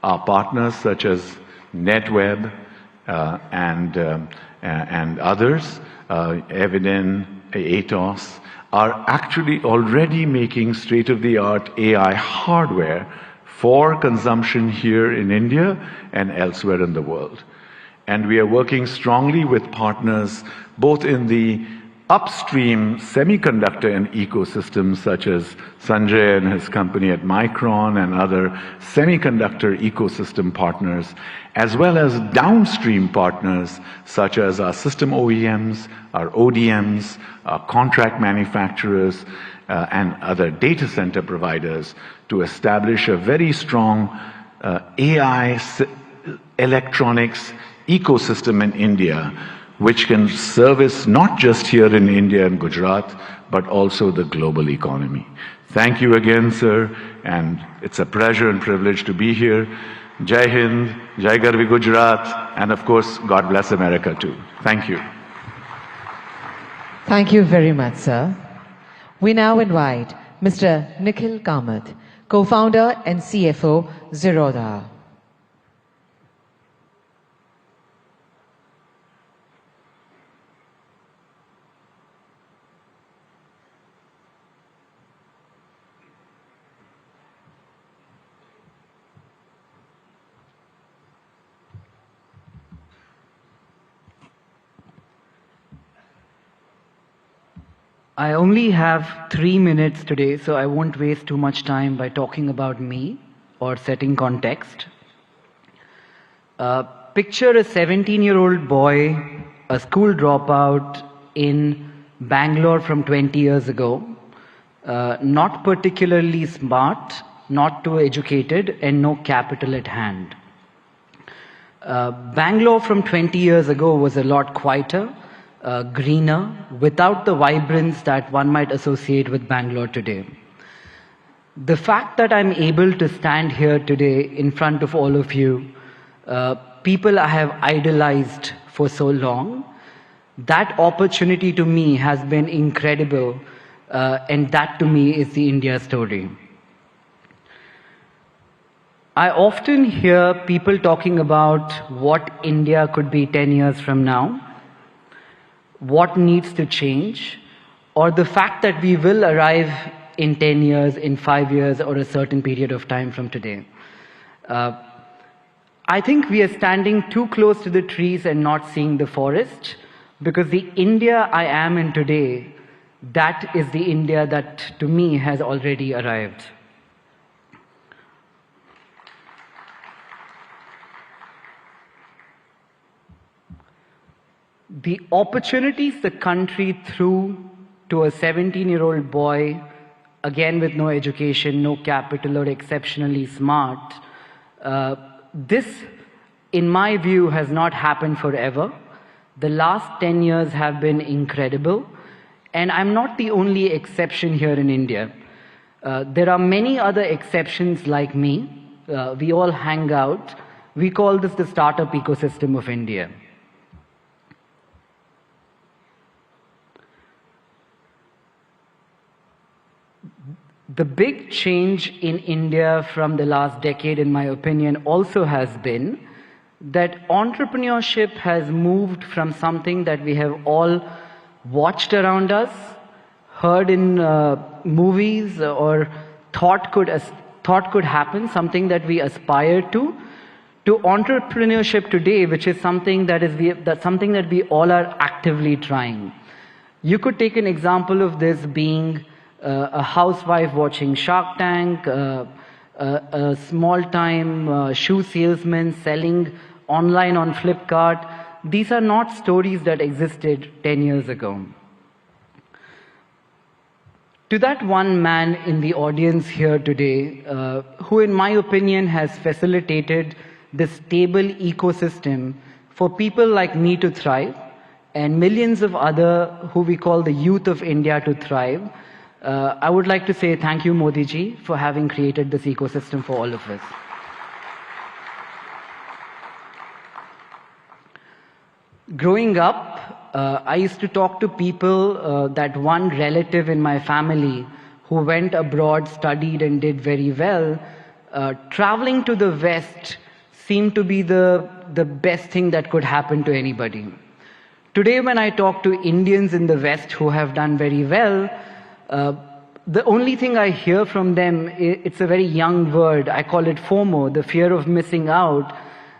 Our partners such as NetWeb and others, Eviden, Atos, are actually already making state-of-the-art AI hardware for consumption here in India and elsewhere in the world. And we are working strongly with partners both in the upstream semiconductor and ecosystems such as Sanjay and his company at Micron and other semiconductor ecosystem partners, as well as downstream partners such as our system OEMs, our ODMs, our contract manufacturers, and other data center providers to establish a very strong AI electronics ecosystem in India, which can service not just here in India and Gujarat, but also the global economy. Thank you again, sir, and it's a pleasure and privilege to be here. Jai Hind, Jai Garvi Gujarat, and of course, God bless America too. Thank you. Thank you very much, sir. We now invite Mr. Nikhil Kamath, co-founder and CFO, Zerodha. I only have 3 minutes today, so I won't waste too much time by talking about me or setting context. Picture a 17-year-old boy, a school dropout in Bangalore from 20 years ago, not particularly smart, not too educated, and no capital at hand. Bangalore from 20 years ago was a lot quieter, greener, without the vibrance that one might associate with Bangalore today. The fact that I'm able to stand here today in front of all of you, people I have idolized for so long, that opportunity to me has been incredible, and that to me is the India story. I often hear people talking about what India could be 10 years from now, what needs to change, or the fact that we will arrive in 10 years, in 5 years, or a certain period of time from today. I think we are standing too close to the trees and not seeing the forest, because the India I am in today, that is the India that to me has already arrived. The opportunities the country threw to a 17-year-old boy, again with no education, no capital, or exceptionally smart, this, in my view, has not happened forever. The last 10 years have been incredible, and I'm not the only exception here in India. There are many other exceptions like me. We all hang out. We call this the startup ecosystem of India. The big change in India from the last decade, in my opinion, also has been that entrepreneurship has moved from something that we have all watched around us, heard in movies, or thought could happen, something that we aspire to entrepreneurship today, which is something that we all are actively trying. You could take an example of this being a housewife watching Shark Tank, a small-time shoe salesman selling online on Flipkart. These are not stories that existed 10 years ago. To that one man in the audience here today, who in my opinion has facilitated this stable ecosystem for people like me to thrive, and millions of other who we call the youth of India to thrive, I would like to say thank you, Modi ji, for having created this ecosystem for all of us. Growing up, I used to talk to people, that one relative in my family who went abroad, studied, and did very well, traveling to the West seemed to be the best thing that could happen to anybody. Today, when I talk to Indians in the West who have done very well, the only thing I hear from them, it's a very young word, I call it FOMO, the fear of missing out.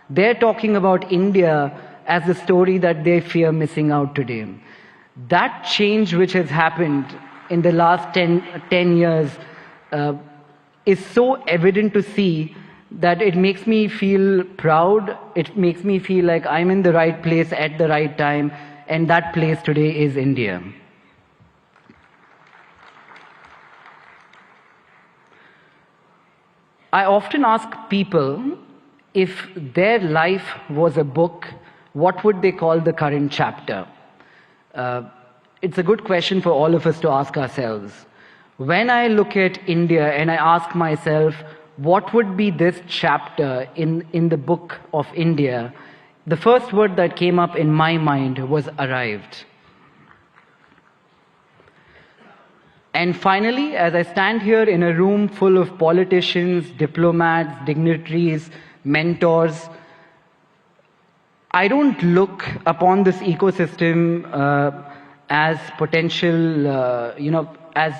They're talking about India as the story that they fear missing out today. That change which has happened in the last 10 years is so evident to see that it makes me feel proud, it makes me feel like I'm in the right place at the right time, and that place today is India. I often ask people if their life was a book, what would they call the current chapter? It's a good question for all of us to ask ourselves. When I look at India and I ask myself, what would be this chapter in the book of India? The first word that came up in my mind was arrived. And finally, as I stand here in a room full of politicians, diplomats, dignitaries, mentors, I don't look upon this ecosystem as potential, as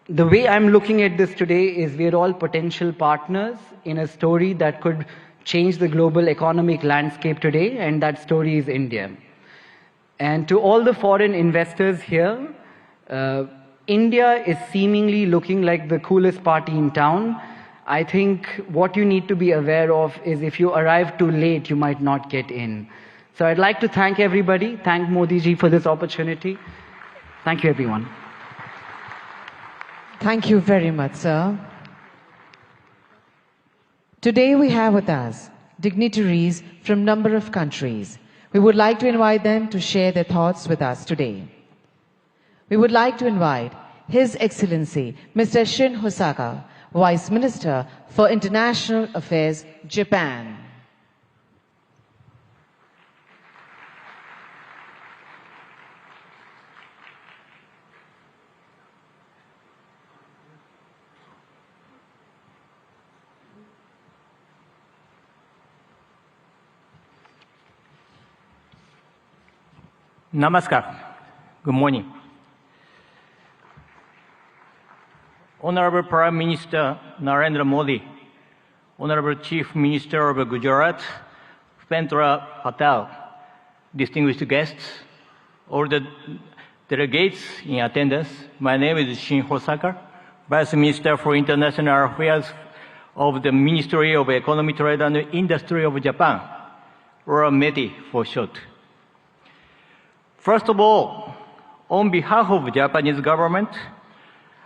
the way I'm looking at this today is we're all potential partners in a story that could change the global economic landscape today, and that story is India. And to all the foreign investors here, India is seemingly looking like the coolest party in town. I think what you need to be aware of is if you arrive too late, you might not get in. So I'd like to thank everybody, thank Modi ji for this opportunity. Thank you, everyone. Thank you very much, sir. Today we have with us dignitaries from a number of countries. We would like to invite them to share their thoughts with us today. We would like to invite His Excellency Mr. Shin Hosaka, Vice Minister for International Affairs, Japan. Namaskar. Good morning. Honorable Prime Minister Narendra Modi, Honorable Chief Minister of Gujarat, Pendra Patel, distinguished guests, all the delegates in attendance, my name is Shin Hosaka, Vice Minister for International Affairs of the Ministry of Economy, Trade and Industry of Japan, or METI for short. First of all, on behalf of the Japanese government,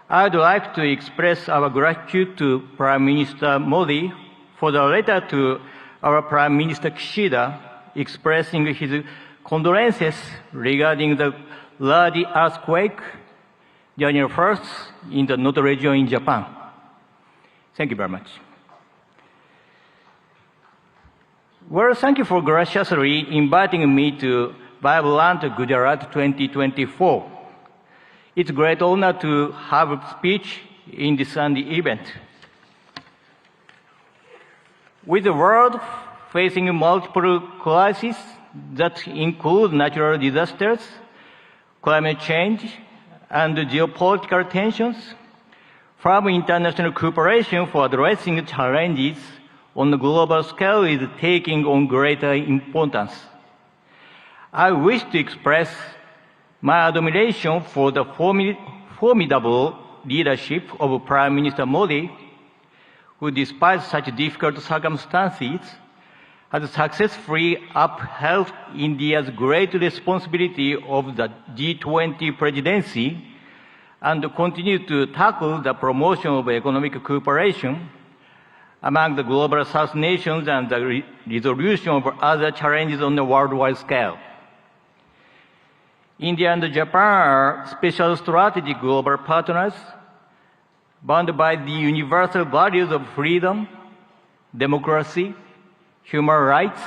I would like to express our gratitude to Prime Minister Modi for the letter to our Prime Minister Kishida expressing his condolences regarding the large earthquake January 1st in the Noto region in Japan. Thank you very much. Well, thank you for graciously inviting me to Vibrant Gujarat 2024. It's a great honor to have a speech in this Sunday event. With the world facing multiple crises that include natural disasters, climate change, and geopolitical tensions, firm international cooperation for addressing challenges on a global scale is taking on greater importance. I wish to express my admiration for the formidable leadership of Prime Minister Modi, who despite such difficult circumstances, has successfully upheld India's great responsibility of the G20 presidency and continued to tackle the promotion of economic cooperation among the global South nations and the resolution of other challenges on the worldwide scale. India and Japan are special strategic global partners bound by the universal values of freedom, democracy, human rights,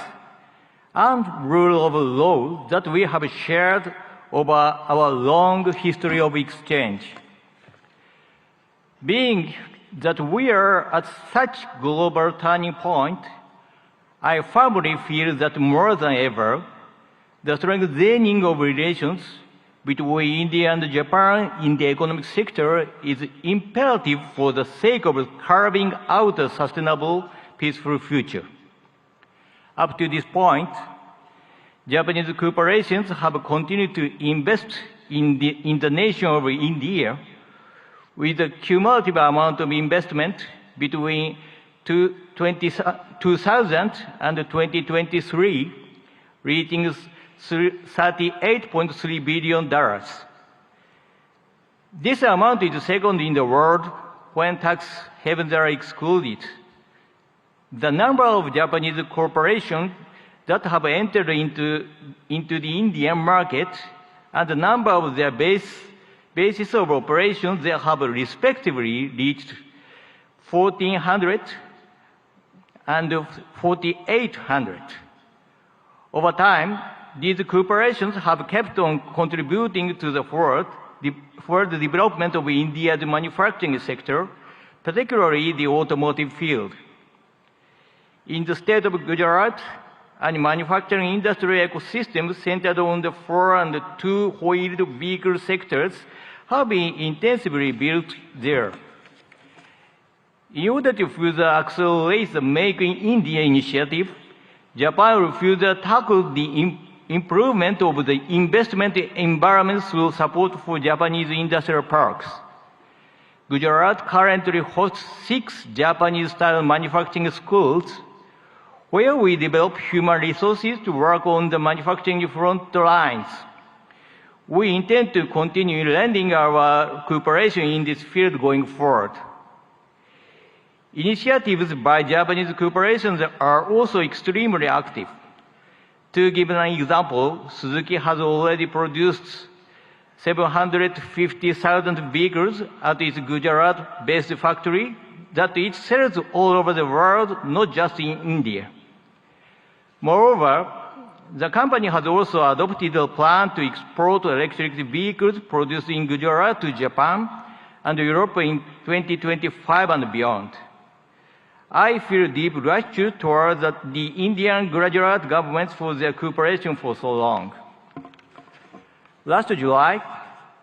and rule of law that we have shared over our long history of exchange. Being that we are at such global turning point, I firmly feel that more than ever, the strengthening of relations between India and Japan in the economic sector is imperative for the sake of carving out a sustainable, peaceful future. Up to this point, Japanese corporations have continued to invest in the nation of India, with a cumulative amount of investment between 2000 and 2023 reaching $38.3 billion. This amount is second in the world when tax havens are excluded. The number of Japanese corporations that have entered into the Indian market and the number of their bases of operations they have respectively reached 1,400 and 4,800. Over time, these corporations have kept on contributing to the further development of India's manufacturing sector, particularly the automotive field. In the state of Gujarat, a manufacturing industry ecosystem centered on the 4- and 2-wheeled vehicle sectors have been intensively built there. In order to further accelerate the Make in India initiative, Japan will further tackle the improvement of the investment environment through support for Japanese industrial parks. Gujarat currently hosts 6 Japanese-style manufacturing schools, where we develop human resources to work on the manufacturing front lines. We intend to continue lending our cooperation in this field going forward. Initiatives by Japanese corporations are also extremely active. To give an example, Suzuki has already produced 750,000 vehicles at its Gujarat-based factory that it sells all over the world, not just in India. Moreover, the company has also adopted a plan to export electric vehicles produced in Gujarat to Japan and Europe in 2025 and beyond. I feel deep gratitude towards the Indian Gujarat governments for their cooperation for so long. Last July,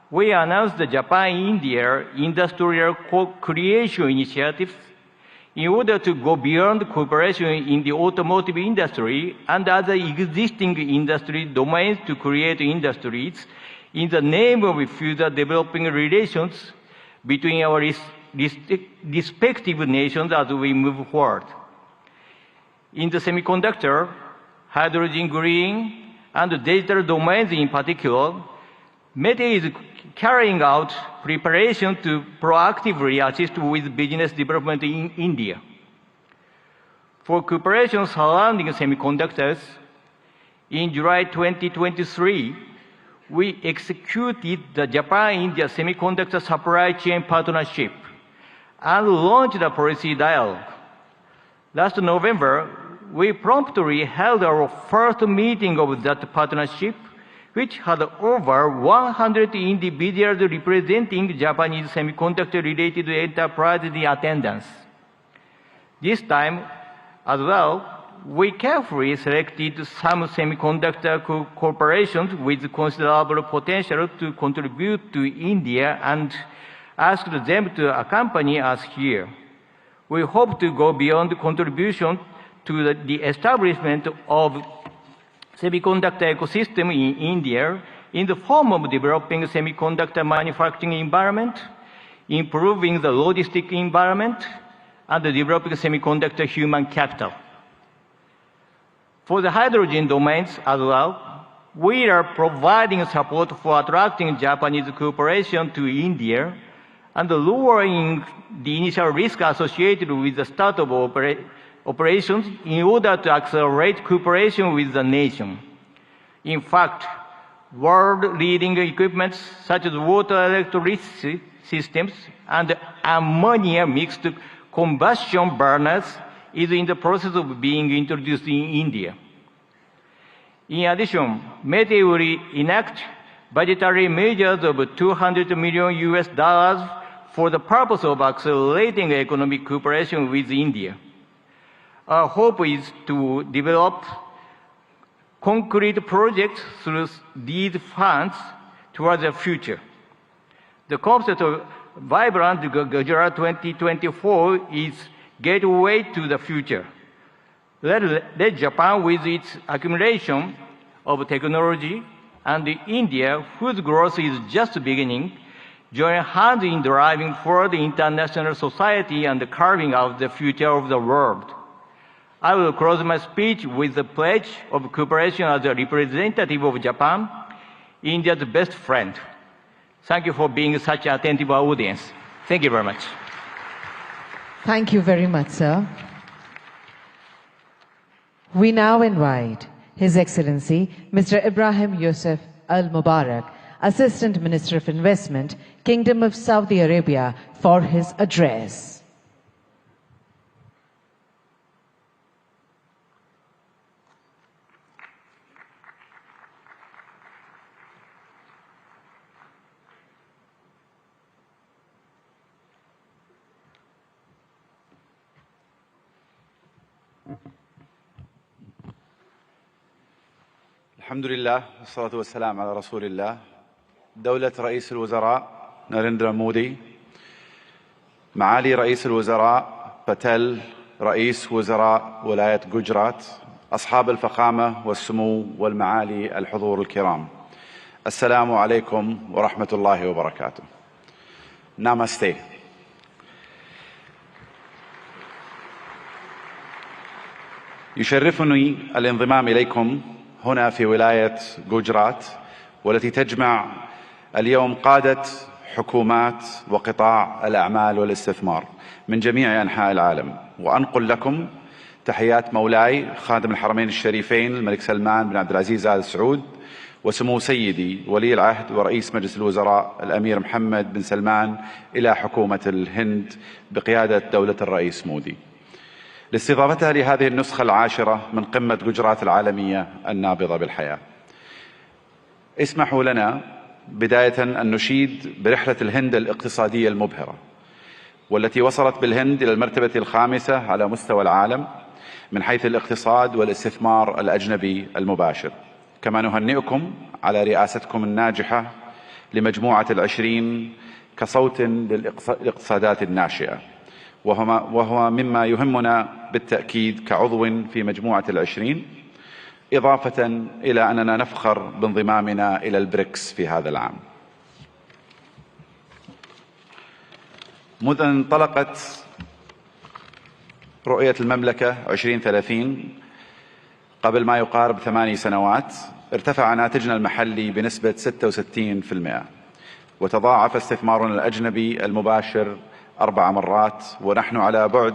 we announced the Japan-India Industrial Co-Creation Initiative in order to go beyond cooperation in the automotive industry and other existing industry domains to create industries in the name of further developing relations between our respective nations as we move forward. In the semiconductor, hydrogen green, and digital domains in particular, METE is carrying out preparation to proactively assist with business development in India. For cooperation surrounding semiconductors, in July 2023, we executed the Japan-India Semiconductor Supply Chain Partnership and launched a policy dialogue. Last November, we promptly held our first meeting of that partnership, which had over 100 individuals representing Japanese semiconductor-related enterprises in attendance. This time, as well, we carefully selected some semiconductor corporations with considerable potential to contribute to India and asked them to accompany us here. We hope to go beyond contribution to the establishment of semiconductor ecosystem in India in the form of developing semiconductor manufacturing environment, improving the logistic environment, and developing semiconductor human capital. For the hydrogen domains as well, we are providing support for attracting Japanese cooperation to India and lowering the initial risk associated with the start of operations in order to accelerate cooperation with the nation. In fact, world-leading equipment such as water electricity systems and ammonia mixed combustion burners is in the process of being introduced in India. In addition, METE will enact budgetary measures of $200 million for the purpose of accelerating economic cooperation with India. Our hope is to develop concrete projects through these funds towards the future. The concept of Vibrant Gujarat 2024 is gateway to the future. Let Japan, with its accumulation of technology, and India, whose growth is just beginning, join hands in driving forward international society and carving out the future of the world. I will close my speech with the pledge of cooperation as a representative of Japan, India's best friend. Thank you for being such an attentive audience. Thank you very much. Thank you very much, sir. We now invite His Excellency Mr. Ibrahim Yusuf Al Mubarak, Assistant Minister of Investment, Kingdom of Saudi Arabia, for his address. الحمد لله والصلاة والسلام على رسول الله. دولة رئيس الوزراء ناريندرا مودي، معالي رئيس الوزراء باتيل رئيس وزراء ولاية جوجرات، أصحاب الفخامة والسمو والمعالي الحضور الكرام، السلام عليكم ورحمة الله وبركاته. نامستي. يشرفني الانضمام إليكم هنا في ولاية جوجرات، والتي تجمع اليوم قادة حكومات وقطاع الأعمال والاستثمار من جميع أنحاء العالم، وأنقل لكم تحيات مولاي خادم الحرمين الشريفين الملك سلمان بن عبد العزيز آل سعود، وسمو سيدي ولي العهد ورئيس مجلس الوزراء الأمير محمد بن سلمان إلى حكومة الهند بقيادة دولة الرئيس مودي، لاستضافتها لهذه النسخة العاشرة من قمة جوجرات العالمية النابضة بالحياة. اسمحوا لنا بداية أن نشيد برحلة الهند الاقتصادية المبهرة، والتي وصلت بالهند إلى المرتبة الخامسة على مستوى العالم من حيث الاقتصاد والاستثمار الأجنبي المباشر. كما نهنئكم على رئاستكم الناجحة لمجموعة ال20 كصوت للاقتصادات الناشئة، وهو مما يهمنا بالتأكيد كعضو في مجموعة ال20، إضافة إلى أننا نفخر بانضمامنا إلى البريكس في هذا العام. منذ أن انطلقت رؤية المملكة 2030 قبل ما يقارب 8 سنوات، ارتفع ناتجنا المحلي بنسبة 66%، وتضاعف استثمارنا الأجنبي المباشر 4 مرات، ونحن على بعد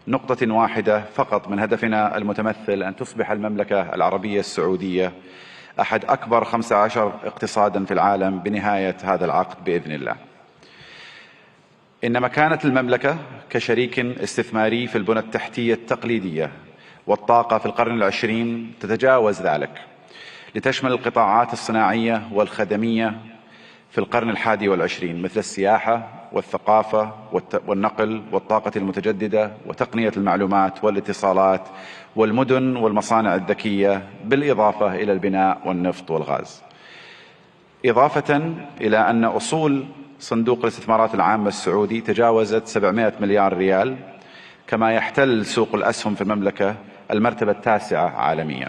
نقطة واحدة فقط من هدفنا المتمثل أن تصبح المملكة العربية السعودية أحد أكبر 15 اقتصادا في العالم بنهاية هذا العقد بإذن الله. إن مكانة المملكة كشريك استثماري في البنى التحتية التقليدية والطاقة في القرن العشرين تتجاوز ذلك، لتشمل القطاعات الصناعية والخدمية في القرن الحادي والعشرين، مثل السياحة والثقافة والنقل والطاقة المتجددة وتقنية المعلومات والاتصالات والمدن والمصانع الذكية، بالإضافة إلى البناء والنفط والغاز. إضافة إلى أن أصول صندوق الاستثمارات العامة السعودي تجاوزت 700 مليار ريال، كما يحتل سوق الأسهم في المملكة المرتبة التاسعة عالميا،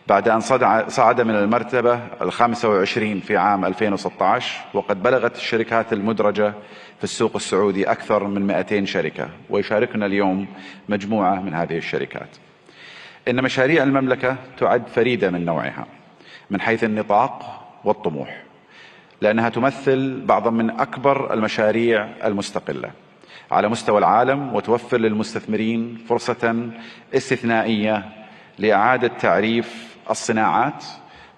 بعد أن صعد من المرتبة 25 في عام 2016، وقد بلغت الشركات المدرجة في السوق السعودي أكثر من 200 شركة، ويشاركنا اليوم مجموعة من هذه الشركات. إن مشاريع المملكة تعد فريدة من نوعها من حيث النطاق والطموح، لأنها تمثل بعضا من أكبر المشاريع المستقلة على مستوى العالم، وتوفر للمستثمرين فرصة استثنائية لإعادة تعريف الصناعات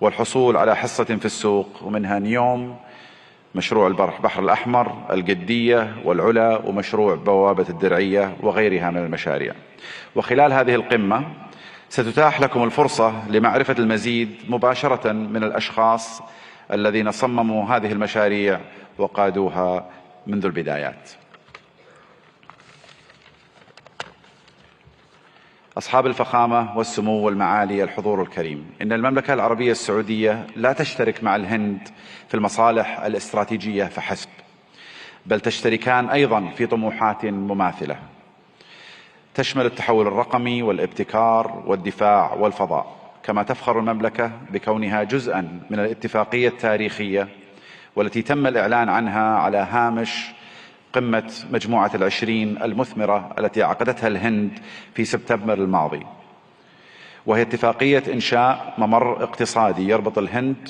والحصول على حصة في السوق، ومنها نيوم، مشروع البحر الأحمر، الجدية والعلا، ومشروع بوابة الدرعية وغيرها من المشاريع. وخلال هذه القمة ستتاح لكم الفرصة لمعرفة المزيد مباشرة من الأشخاص الذين صمموا هذه المشاريع وقادوها منذ البدايات. أصحاب الفخامة والسمو والمعالي الحضور الكريم، إن المملكة العربية السعودية لا تشترك مع الهند في المصالح الاستراتيجية فحسب، بل تشتركان أيضا في طموحات مماثلة تشمل التحول الرقمي والابتكار والدفاع والفضاء. كما تفخر المملكة بكونها جزءا من الاتفاقية التاريخية والتي تم الإعلان عنها على هامش قمة مجموعة العشرين المثمرة التي عقدتها الهند في سبتمبر الماضي، وهي اتفاقية إنشاء ممر اقتصادي يربط الهند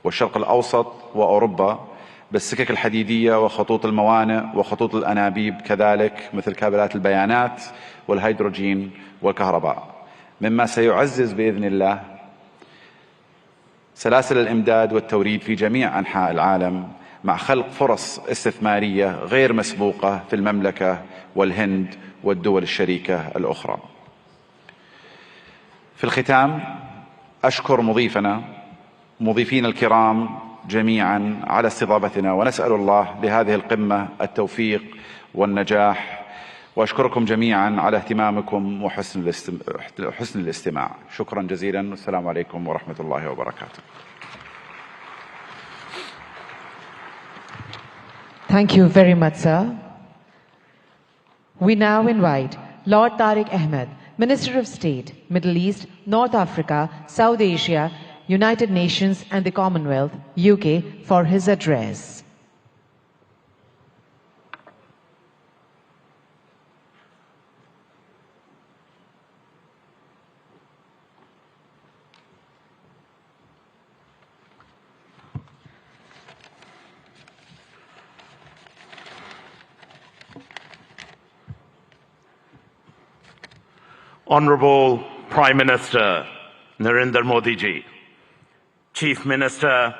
والشرق الأوسط وأوروبا بالسكك الحديدية وخطوط الموانئ وخطوط الأنابيب، كذلك مثل كابلات البيانات والهيدروجين والكهرباء، مما سيعزز بإذن الله سلاسل الإمداد والتوريد في جميع أنحاء العالم، مع خلق فرص استثمارية غير مسبوقة في المملكة والهند والدول الشريكة الأخرى. في الختام أشكر مضيفين الكرام جميعا على استضافتنا، ونسأل الله بهذه القمة التوفيق والنجاح، وأشكركم جميعا على اهتمامكم وحسن الاستماع. شكرا جزيلا، والسلام عليكم ورحمة الله وبركاته. Thank you very much, sir. We now invite Lord Tariq Ahmed, Minister of State, Middle East, North Africa, South Asia, United Nations and the Commonwealth, UK, for his address. Honorable Prime Minister Narendra Modi ji, Chief Minister,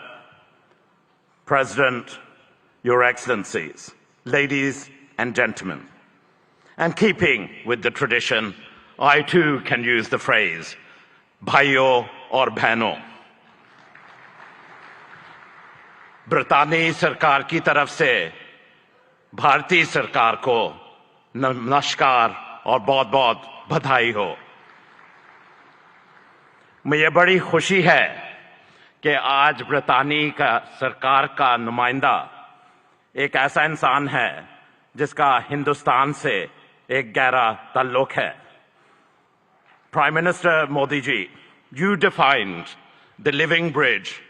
President, Your Excellencies, ladies and gentlemen, and keeping with the tradition, I too can use the phrase, bhaiyo aur behno. ब्रितानी सरकार की तरफ से भारतीय सरकार को नमस्कार और बहुत बहुत बधाई हो। मुझे बड़ी खुशी है कि आज ब्रितानी का सरकार का नुमाइंदा एक ऐसा इंसान है जिसका हिंदुस्तान से एक गहरा ताल्लुक है। Prime Minister Modi ji, you defined the living bridge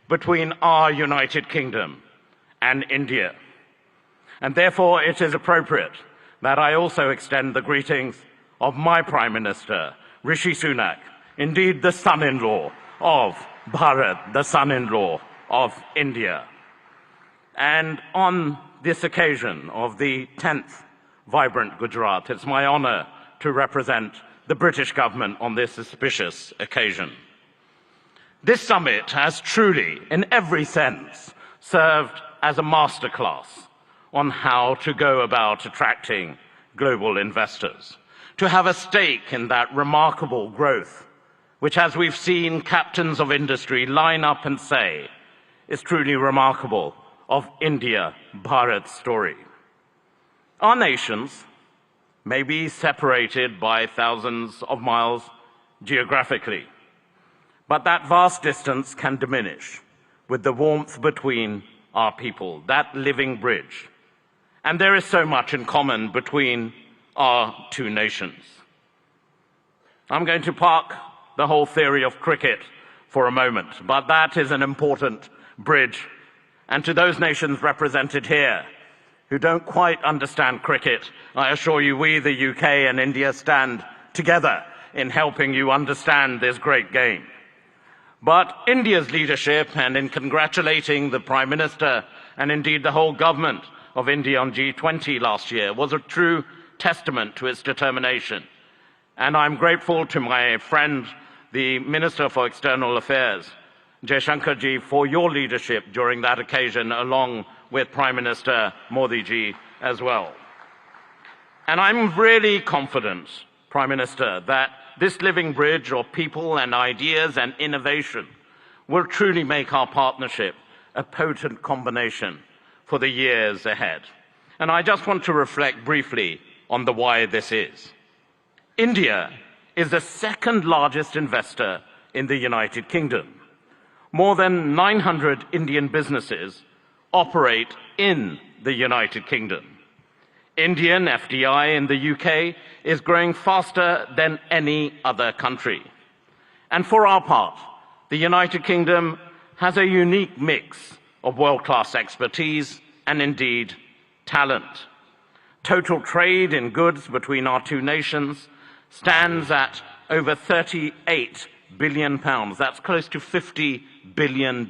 between our United Kingdom and India. And therefore it is appropriate that I also extend the greetings of my Prime Minister, Rishi Sunak, indeed the son-in-law of Bharat, the son-in-law of India. And on this occasion of the 10th Vibrant Gujarat, it's my honor to represent the British government on this auspicious occasion. This summit has truly, in every sense, served as a masterclass on how to go about attracting global investors, to have a stake in that remarkable growth, which, as we've seen captains of industry line up and say, is truly remarkable of India, Bharat's story. Our nations may be separated by thousands of miles geographically, but that vast distance can diminish with the warmth between our people, that living bridge. And there is so much in common between our two nations. I'm going to park the whole theory of cricket for a moment, but that is an important bridge. And to those nations represented here who don't quite understand cricket, I assure you we, the UK and India, stand together in helping you understand this great game. But India's leadership, and in congratulating the Prime Minister and indeed the whole government of India on G20 last year, was a true testament to its determination. And I'm grateful to my friend, the Minister for External Affairs, Jaishankar ji, for your leadership during that occasion, along with Prime Minister Modi ji as well. And I'm really confident, Prime Minister, that this living bridge of people and ideas and innovation will truly make our partnership a potent combination for the years ahead. And I just want to reflect briefly on the why this is. India is the second largest investor in the United Kingdom. More than 900 Indian businesses operate in the United Kingdom. Indian FDI in the UK is growing faster than any other country. And for our part, the United Kingdom has a unique mix of world-class expertise and indeed talent. Total trade in goods between our two nations stands at over £38 billion. That's close to $50 billion.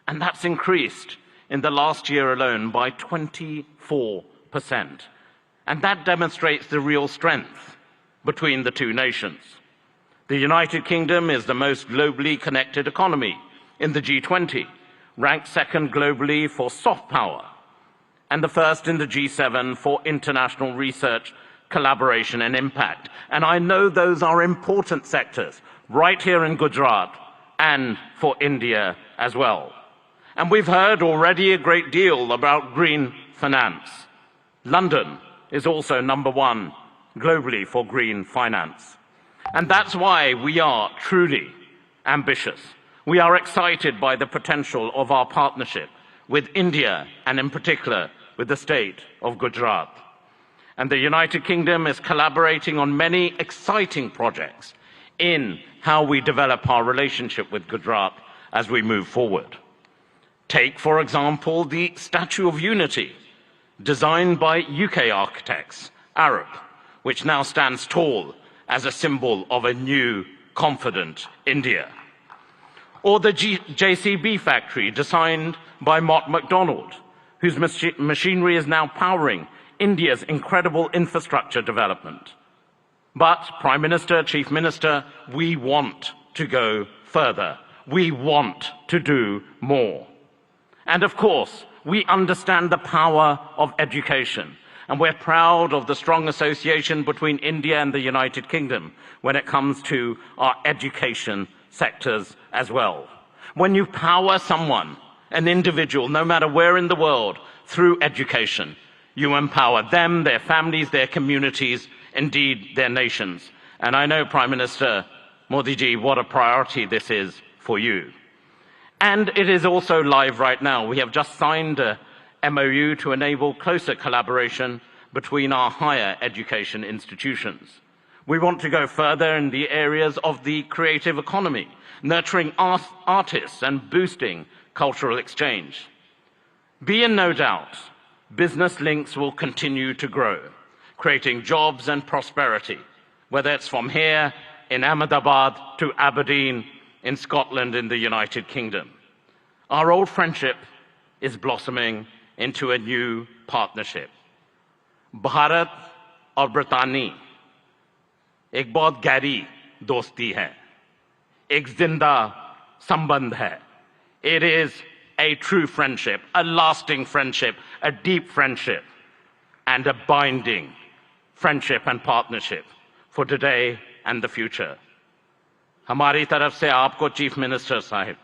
And that's increased in the last year alone by 24%. And that demonstrates the real strength between the two nations. The United Kingdom is the most globally connected economy in the G20, ranked second globally for soft power, and the first in the G7 for international research, collaboration and impact. And I know those are important sectors right here in Gujarat and for India as well. And we've heard already a great deal about green finance. London is also #1 globally for green finance. And that's why we are truly ambitious. We are excited by the potential of our partnership with India and in particular with the state of Gujarat. And the United Kingdom is collaborating on many exciting projects in how we develop our relationship with Gujarat as we move forward. Take, for example, the Statue of Unity, designed by UK architects, Arab, which now stands tall as a symbol of a new, confident India. Or the JCB factory, designed by Mott MacDonald, whose machinery is now powering India's incredible infrastructure development. But, Prime Minister, Chief Minister, we want to go further. We want to do more. And of course, we understand the power of education, and we're proud of the strong association between India and the United Kingdom when it comes to our education sectors as well. When you power someone, an individual, no matter where in the world, through education, you empower them, their families, their communities, indeed their nations. And I know, Prime Minister Modi ji, what a priority this is for you. And it is also live right now. We have just signed a MOU to enable closer collaboration between our higher education institutions. We want to go further in the areas of the creative economy, nurturing artists and boosting cultural exchange. Be in no doubt, business links will continue to grow, creating jobs and prosperity, whether it's from here in Ahmedabad to Aberdeen in Scotland in the United Kingdom. Our old friendship is blossoming into a new partnership. Bharat और ब्रितानी एक बहुत गहरी दोस्ती है, एक जिंदा संबंध है. It is a true friendship, a lasting friendship, a deep friendship, and a binding friendship and partnership for today and the future. हमारी तरफ से आपको चीफ मिनिस्टर साहिब,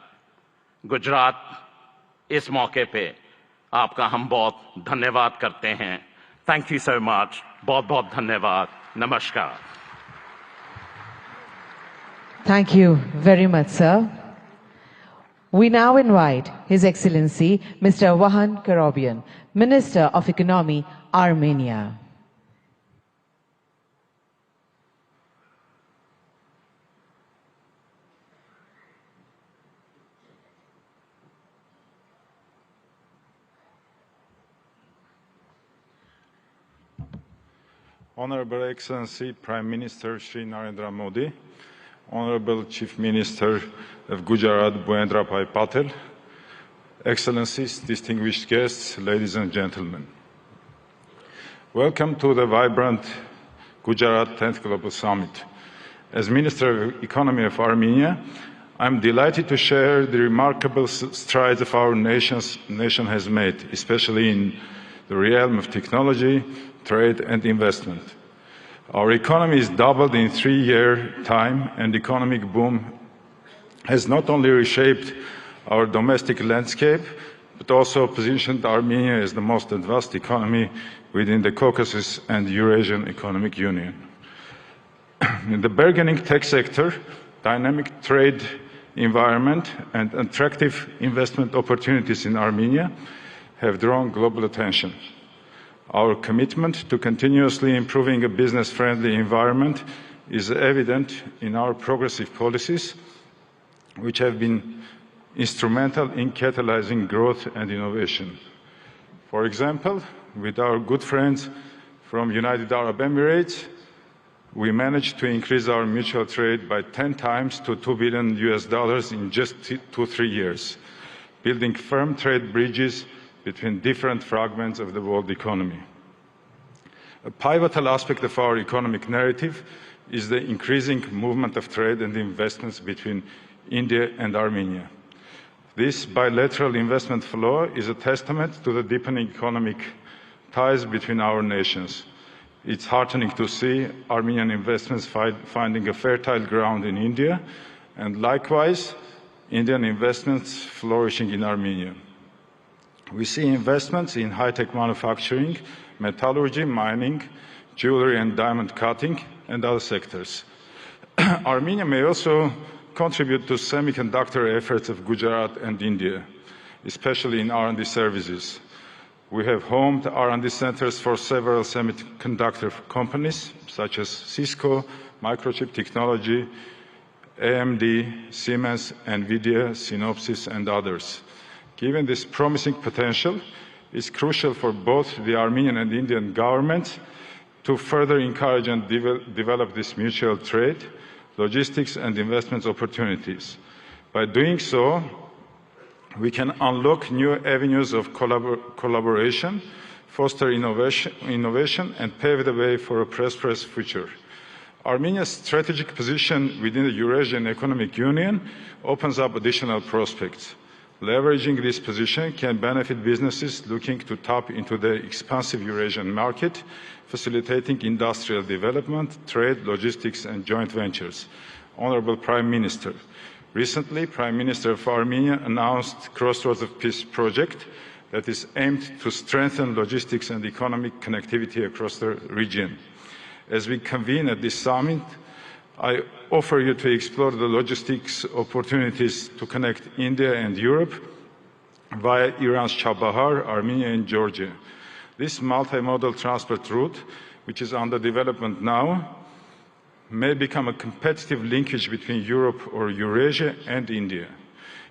गुजरात इस मौके पे आपका हम बहुत धन्यवाद करते हैं. Thank you so much. बहुत बहुत धन्यवाद. Namaskar. Thank you very much, sir. We now invite His Excellency Mr. Vahan Karobian, Minister of Economy, Armenia. Honorable Excellency Prime Minister Shri Narendra Modi, Honorable Chief Minister of Gujarat Bhuendra Bhai Patel, Excellencies, distinguished guests, ladies and gentlemen. Welcome to the vibrant Gujarat 10th Global Summit. As Minister of Economy of Armenia, I'm delighted to share the remarkable strides of our nation has made, especially in the realm of technology, trade and investment. Our economy is doubled in 3-year time, and economic boom has not only reshaped our domestic landscape, but also positioned Armenia as the most advanced economy within the Caucasus and Eurasian Economic Union. In the burgeoning tech sector, dynamic trade environment and attractive investment opportunities in Armenia have drawn global attention. Our commitment to continuously improving a business-friendly environment is evident in our progressive policies, which have been instrumental in catalyzing growth and innovation. For example, with our good friends from United Arab Emirates, we managed to increase our mutual trade by 10 times to $2 billion in just 2-3 years, building firm trade bridges between different fragments of the world economy. A pivotal aspect of our economic narrative is the increasing movement of trade and investments between India and Armenia. This bilateral investment flow is a testament to the deepening economic ties between our nations. It's heartening to see Armenian investments finding a fertile ground in India, and likewise, Indian investments flourishing in Armenia. We see investments in high-tech manufacturing, metallurgy, mining, jewelry and diamond cutting, and other sectors. Armenia may also contribute to semiconductor efforts of Gujarat and India, especially in R&D services. We have homed R&D centers for several semiconductor companies, such as Cisco, Microchip Technology, AMD, Siemens, NVIDIA, Synopsys, and others. Given this promising potential, it's crucial for both the Armenian and Indian governments to further encourage and develop this mutual trade, logistics, and investment opportunities. By doing so, we can unlock new avenues of collaboration, foster innovation, and pave the way for a prosperous future. Armenia's strategic position within the Eurasian Economic Union opens up additional prospects. Leveraging this position can benefit businesses looking to tap into the expansive Eurasian market, facilitating industrial development, trade, logistics, and joint ventures. Honorable Prime Minister, recently, Prime Minister of Armenia announced Crossroads of Peace project that is aimed to strengthen logistics and economic connectivity across the region. As we convene at this summit, I offer you to explore the logistics opportunities to connect India and Europe via Iran's Chabahar, Armenia, and Georgia. This multimodal transport route, which is under development now, may become a competitive linkage between Europe or Eurasia and India.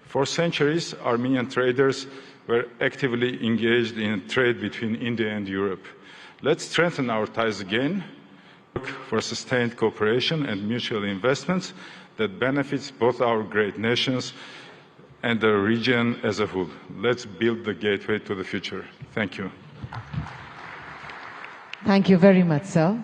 For centuries, Armenian traders were actively engaged in trade between India and Europe. Let's strengthen our ties again, work for sustained cooperation and mutual investments that benefits both our great nations and the region as a whole. Let's build the gateway to the future. Thank you. Thank you very much, sir.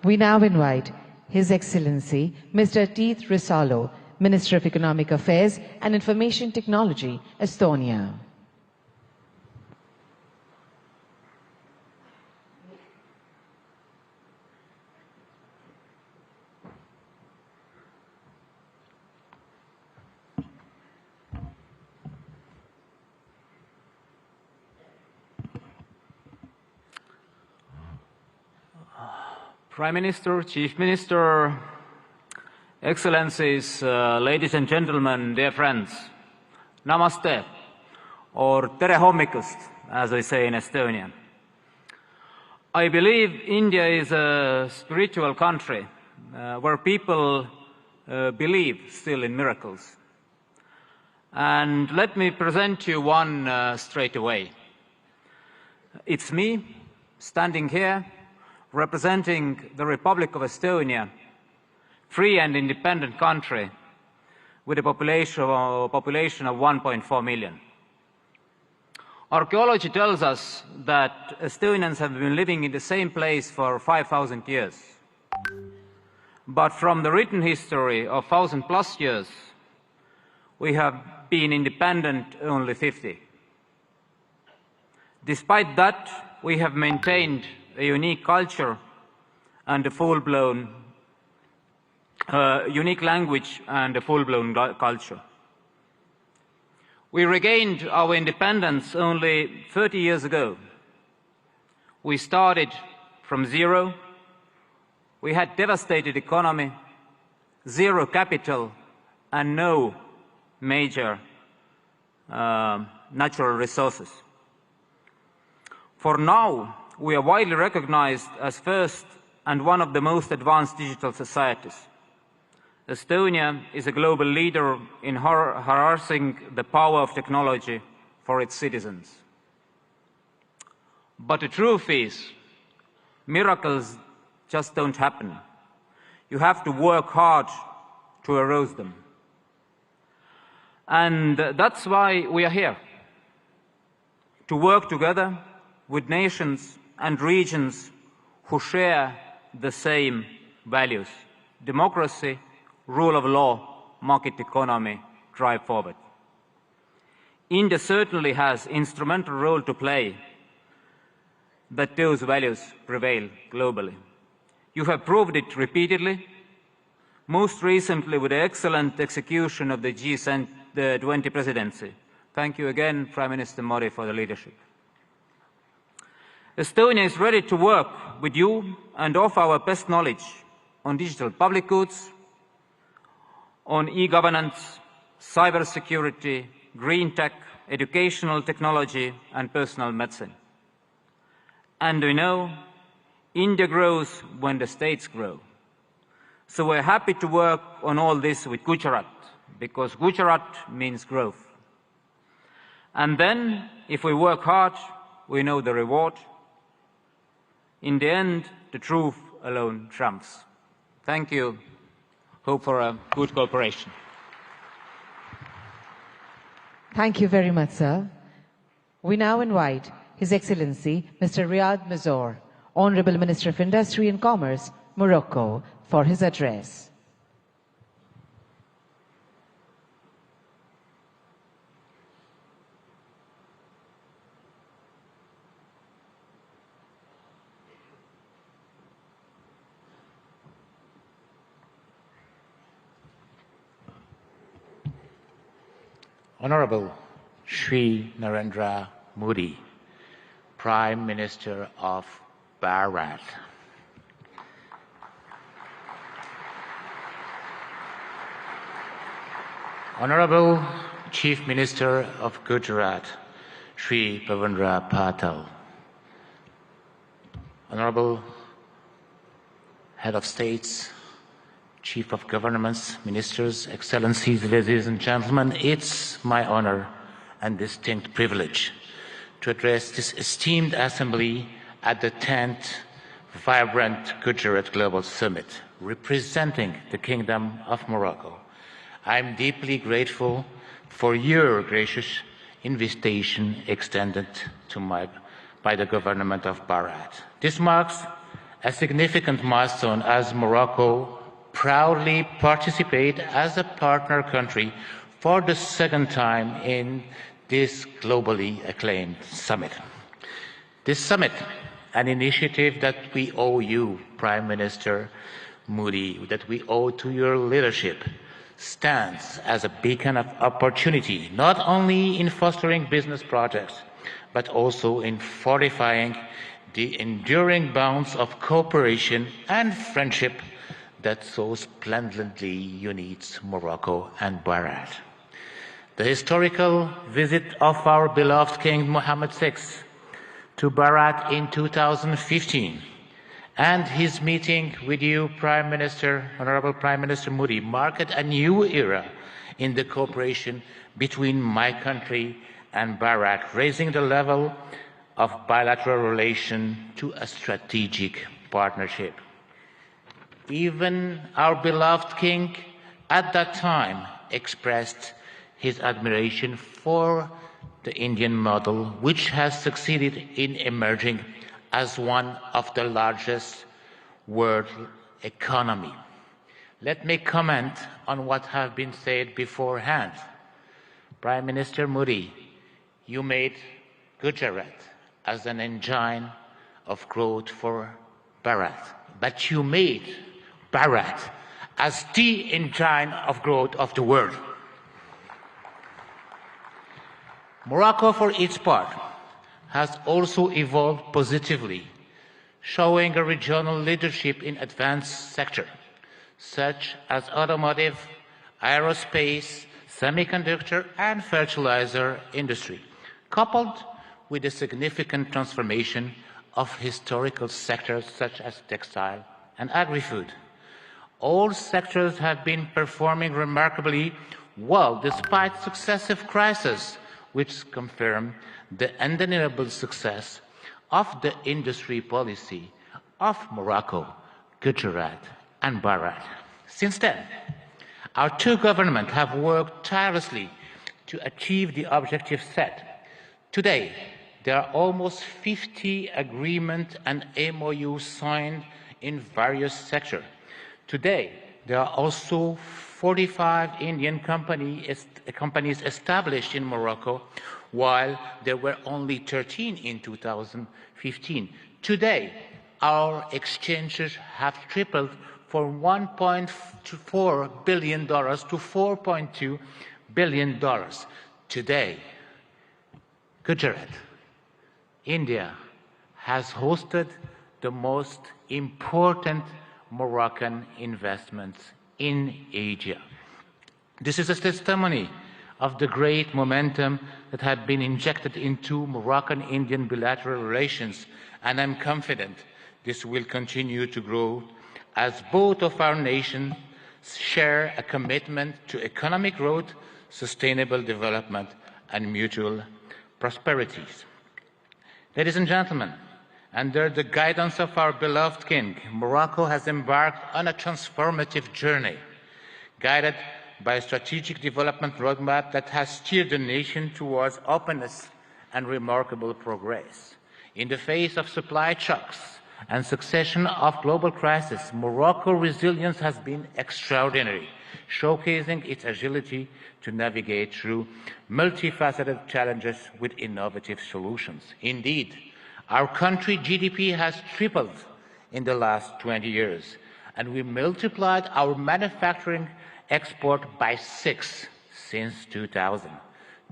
We now invite His Excellency Mr. Teeth Risalo, Minister of Economic Affairs and Information Technology, Estonia. Prime Minister, Chief Minister, Excellencies, ladies and gentlemen, dear friends, Namaste, or Tere hommikust, as we say in Estonian. I believe India is a spiritual country where people believe still in miracles. And let me present you one straight away. It's me, standing here, representing the Republic of Estonia, free and independent country with a population of 1.4 million. Archaeology tells us that Estonians have been living in the same place for 5,000 years. But from the written history of 1,000+ years, we have been independent only 50. Despite that, we have maintained a unique culture and a full-blown, unique language and a full-blown culture. We regained our independence only 30 years ago. We started from zero. We had devastated economy, zero capital, and no major natural resources. For now, we are widely recognized as first and one of the most advanced digital societies. Estonia is a global leader in harnessing the power of technology for its citizens. But the truth is, miracles just don't happen. You have to work hard to arouse them. And that's why we are here, to work together with nations and regions who share the same values: democracy, rule of law, market economy, drive forward. India certainly has an instrumental role to play that those values prevail globally. You have proved it repeatedly, most recently with the excellent execution of the G20 presidency. Thank you again, Prime Minister Modi, for the leadership. Estonia is ready to work with you and offer our best knowledge on digital public goods, on e-governance, cybersecurity, green tech, educational technology, and personal medicine. And we know India grows when the states grow. So we're happy to work on all this with Gujarat, because Gujarat means growth. And then, if we work hard, we know the reward. In the end, the truth alone trumps. Thank you. Hope for a good cooperation. Thank you very much, sir. We now invite His Excellency Mr. Riyad Mazzour, Honorable Minister of Industry and Commerce, Morocco, for his address. Honorable Shri Narendra Modi, Prime Minister of Bharat. Honorable Chief Minister of Gujarat, Shri Bhavendra Patel. Honorable Head of States, Chief of Governments, Ministers, Excellencies, ladies and gentlemen, it's my honor and distinct privilege to address this esteemed assembly at the 10th Vibrant Gujarat Global Summit, representing the Kingdom of Morocco. I'm deeply grateful for your gracious invitation extended to by the government of Bharat. This marks a significant milestone as Morocco proudly participate as a partner country for the second time in this globally acclaimed summit. This summit, an initiative that we owe you, Prime Minister Modi, that we owe to your leadership, stands as a beacon of opportunity, not only in fostering business projects, but also in fortifying the enduring bonds of cooperation and friendship that so splendidly unites Morocco and Bharat. The historical visit of our beloved King Mohammed VI to Bharat in 2015 and his meeting with you, Prime Minister, Honorable Prime Minister Modi, marked a new era in the cooperation between my country and Bharat, raising the level of bilateral relation to a strategic partnership. Even our beloved king at that time expressed his admiration for the Indian model, which has succeeded in emerging as one of the largest world economy. Let me comment on what has been said beforehand. Prime Minister Modi, you made Gujarat as an engine of growth for Bharat, but you made Bharat as the engine of growth of the world. Morocco, for its part, has also evolved positively, showing a regional leadership in advanced sectors such as automotive, aerospace, semiconductor, and fertilizer industry, coupled with a significant transformation of historical sectors such as textile and agri-food. All sectors have been performing remarkably well despite successive crises, which confirm the undeniable success of the industry policy of Morocco, Gujarat, and Bharat. Since then, our two governments have worked tirelessly to achieve the objectives set. Today, there are almost 50 agreements and MOUs signed in various sectors. Today, there are also 45 Indian companies established in Morocco, while there were only 13 in 2015. Today, our exchanges have tripled from $1.4 billion to $4.2 billion. Today, Gujarat, India, has hosted the most important Moroccan investments in Asia. This is a testimony of the great momentum that had been injected into Moroccan-Indian bilateral relations, and I'm confident this will continue to grow as both of our nations share a commitment to economic growth, sustainable development, and mutual prosperities. Ladies and gentlemen, under the guidance of our beloved King, Morocco has embarked on a transformative journey, guided by a strategic development roadmap that has steered the nation towards openness and remarkable progress. In the face of supply shocks and succession of global crises, Morocco's resilience has been extraordinary, showcasing its agility to navigate through multifaceted challenges with innovative solutions. Indeed, our country's GDP has tripled in the last 20 years, and we multiplied our manufacturing export by 6 since 2000.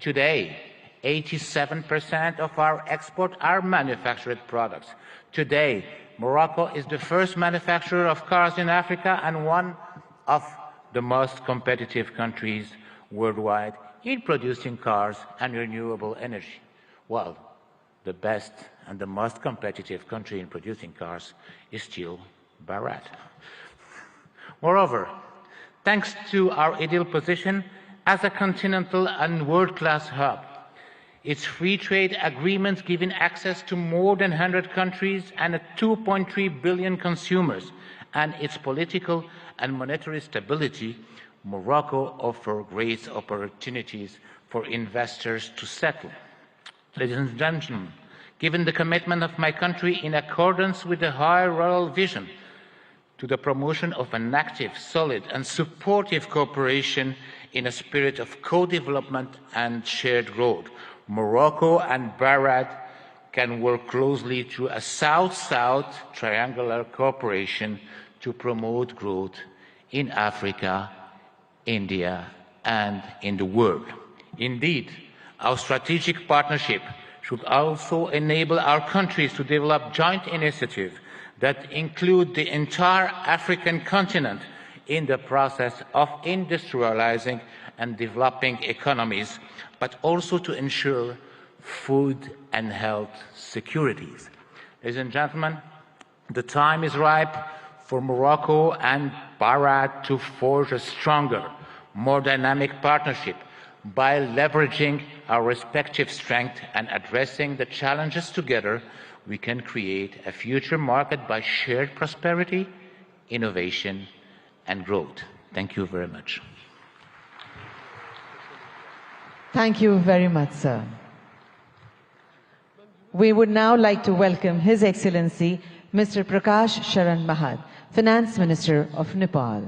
Today, 87% of our exports are manufactured products. Today, Morocco is the first manufacturer of cars in Africa and one of the most competitive countries worldwide in producing cars and renewable energy. Well, the best and the most competitive country in producing cars is still Bharat. Moreover, thanks to our ideal position as a continental and world-class hub, its free trade agreements giving access to more than 100 countries and 2.3 billion consumers, and its political and monetary stability, Morocco offers great opportunities for investors to settle. Ladies and gentlemen, given the commitment of my country in accordance with the high royal vision to the promotion of an active, solid and supportive cooperation in a spirit of co-development and shared growth, Morocco and Bharat can work closely through a South-South triangular cooperation to promote growth in Africa, India, and in the world. Indeed, our strategic partnership should also enable our countries to develop joint initiatives that include the entire African continent in the process of industrializing and developing economies, but also to ensure food and health securities. Ladies and gentlemen, the time is ripe for Morocco and Bharat to forge a stronger, more dynamic partnership by leveraging our respective strengths and addressing the challenges together. We can create a future market by shared prosperity, innovation, and growth. Thank you very much. Thank you very much, sir. We would now like to welcome His Excellency Mr. Prakash Sharan Mahat, Finance Minister of Nepal.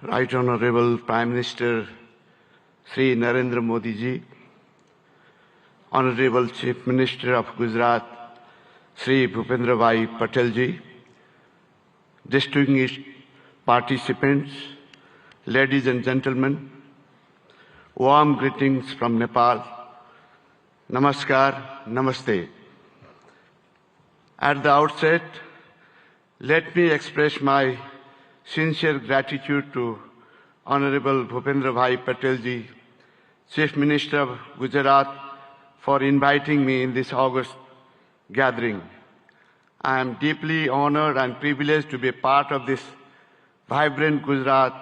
Right Honorable Prime Minister Sri Narendra Modi ji, Honorable Chief Minister of Gujarat Sri Bhupendra Bhai Patel ji, distinguished participants, ladies and gentlemen, warm greetings from Nepal. Namaskar, Namaste. At the outset, let me express my sincere gratitude to Honorable Bhupendra Bhai Patel ji, Chief Minister of Gujarat, for inviting me in this August gathering. I am deeply honored and privileged to be part of this vibrant Gujarat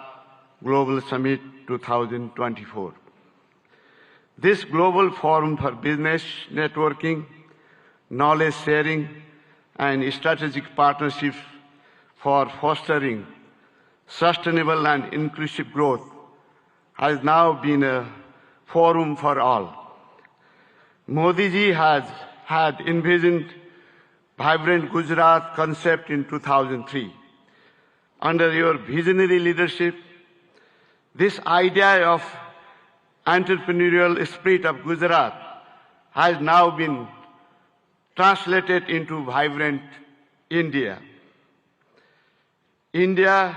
Global Summit 2024. This global forum for business networking, knowledge sharing, and strategic partnerships for fostering sustainable and inclusive growth has now been a forum for all. Modi ji has had envisioned vibrant Gujarat concept in 2003. Under your visionary leadership, this idea of entrepreneurial spirit of Gujarat has now been translated into vibrant India. India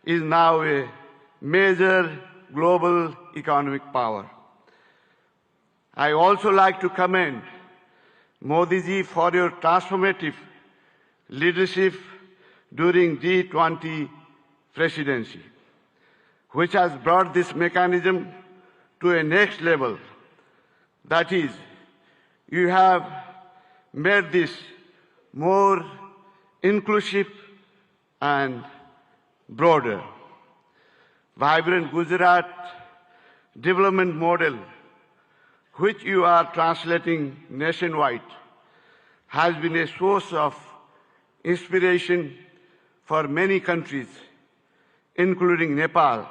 is now a major global economic power. I also like to commend Modi ji for your transformative leadership during G20 presidency, which has brought this mechanism to a next level. That is, you have made this more inclusive and broader. Vibrant Gujarat development model, which you are translating nationwide, has been a source of inspiration for many countries, including Nepal,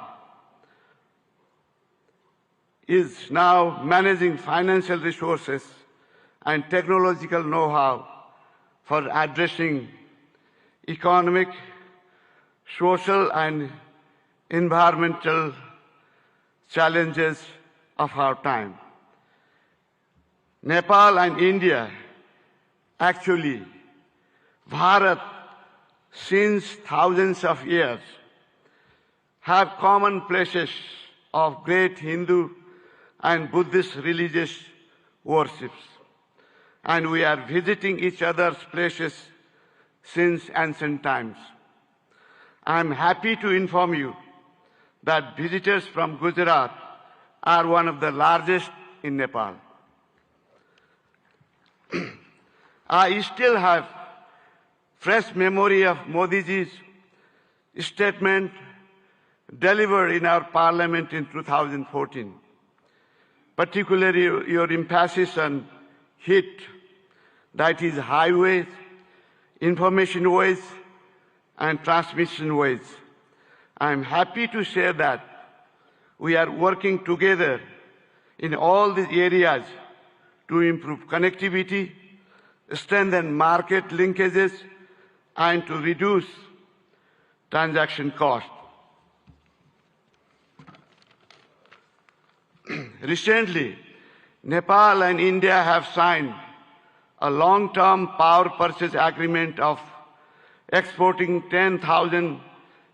is now managing financial resources and technological know-how for addressing economic, social, and environmental challenges of our time. Nepal and India, actually, Bharat, since thousands of years, have common places of great Hindu and Buddhist religious worships. And we are visiting each other's places since ancient times. I am happy to inform you that visitors from Gujarat are one of the largest in Nepal. I still have fresh memory of Modi ji's statement delivered in our parliament in 2014, particularly your emphasis on HIT, that is highways, information ways, and transmission ways. I am happy to share that we are working together in all these areas to improve connectivity, strengthen market linkages, and to reduce transaction costs. Recently, Nepal and India have signed a long-term power purchase agreement of exporting 10,000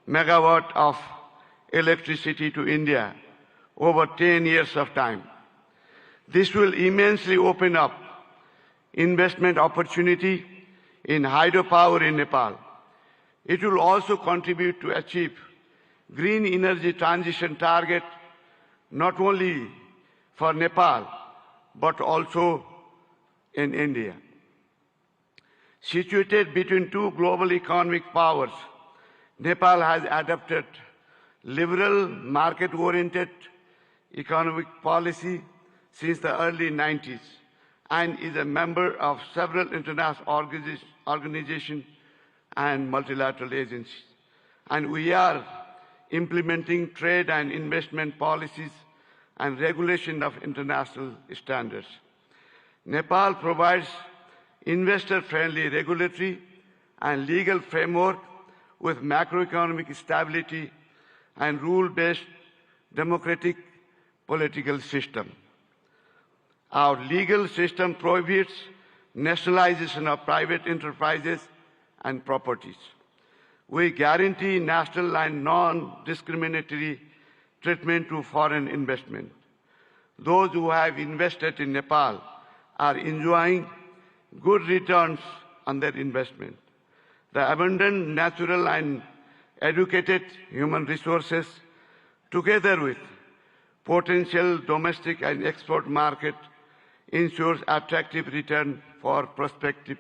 megawatt of electricity to India over 10 years of time. This will immensely open up investment opportunity in hydropower in Nepal. It will also contribute to achieve green energy transition target not only for Nepal, but also in India. Situated between two global economic powers, Nepal has adopted liberal, market-oriented economic policy since the early 90s and is a member of several international organizations and multilateral agencies. And we are implementing trade and investment policies and regulation of international standards. Nepal provides investor-friendly regulatory and legal framework with macroeconomic stability and rule-based democratic political system. Our legal system prohibits nationalization of private enterprises and properties. We guarantee national and non-discriminatory treatment to foreign investment. Those who have invested in Nepal are enjoying good returns on their investment. The abundant natural and educated human resources, together with potential domestic and export market, ensures attractive return for prospective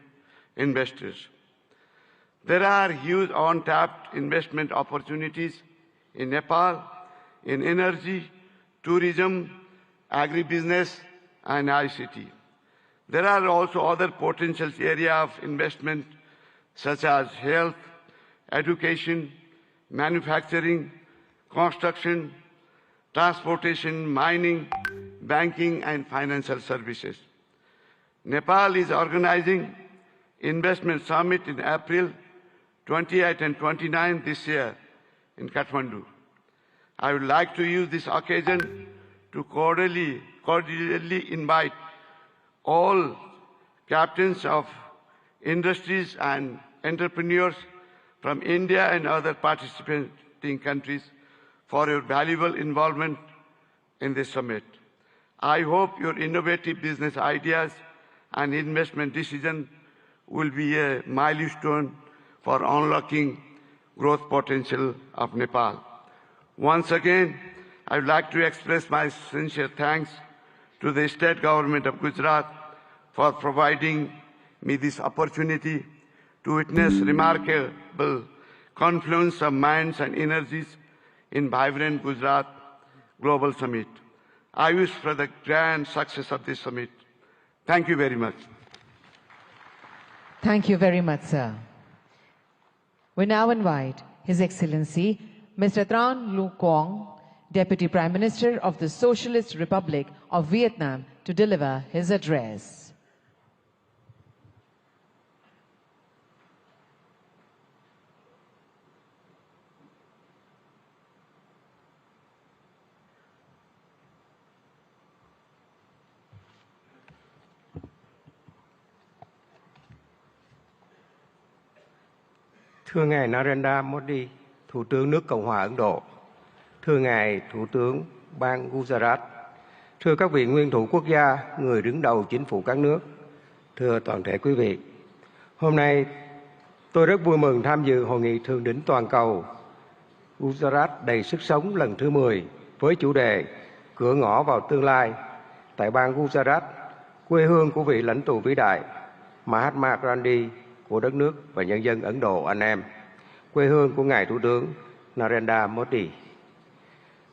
investors. There are huge untapped investment opportunities in Nepal, in energy, tourism, agribusiness, and ICT. There are also other potential areas of investment such as health, education, manufacturing, construction, transportation, mining, banking, and financial services. Nepal is organizing investment summit in April 28 and 29 this year in Kathmandu. I would like to use this occasion to cordially invite all captains of industries and entrepreneurs from India and other participating countries for your valuable involvement in this summit. I hope your innovative business ideas and investment decisions will be a milestone for unlocking growth potential of Nepal. Once again, I would like to express my sincere thanks to the state government of Gujarat for providing me this opportunity to witness remarkable confluence of minds and energies in vibrant Gujarat Global Summit. I wish for the grand success of this summit. Thank you very much. Thank you very much, sir. We now invite His Excellency Mr. Tran Lu Quang, Deputy Prime Minister of the Socialist Republic of Vietnam, to deliver his address. Thưa ngài Narendra Modi, Thủ tướng nước Cộng hòa Ấn Độ, thưa ngài Thủ tướng bang Gujarat, thưa các vị nguyên thủ quốc gia, người đứng đầu chính phủ các nước, thưa toàn thể quý vị. Hôm nay, tôi rất vui mừng tham dự Hội nghị Thượng đỉnh toàn cầu Gujarat đầy sức sống lần thứ 10 với chủ đề Cửa ngõ vào tương lai tại bang Gujarat, quê hương của vị lãnh tụ vĩ đại Mahatma Gandhi của đất nước và nhân dân Ấn Độ anh em, quê hương của ngài Thủ tướng Narendra Modi.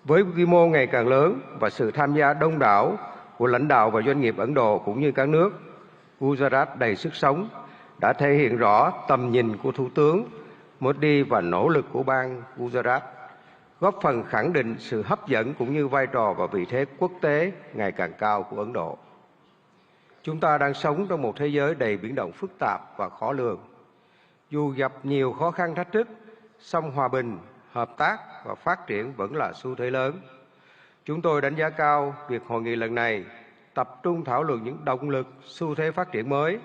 Với quy mô ngày càng lớn và sự tham gia đông đảo của lãnh đạo và doanh nghiệp Ấn Độ cũng như các nước, Gujarat đầy sức sống đã thể hiện rõ tầm nhìn của Thủ tướng Modi và nỗ lực của bang Gujarat, góp phần khẳng định sự hấp dẫn cũng như vai trò và vị thế quốc tế ngày càng cao của Ấn Độ. Chúng ta đang sống trong một thế giới đầy biến động phức tạp và khó lường. Dù gặp nhiều khó khăn thách thức, song hòa bình, hợp tác và phát triển vẫn là xu thế lớn. Chúng tôi đánh giá cao việc hội nghị lần này tập trung thảo luận những động lực, xu thế phát triển mới,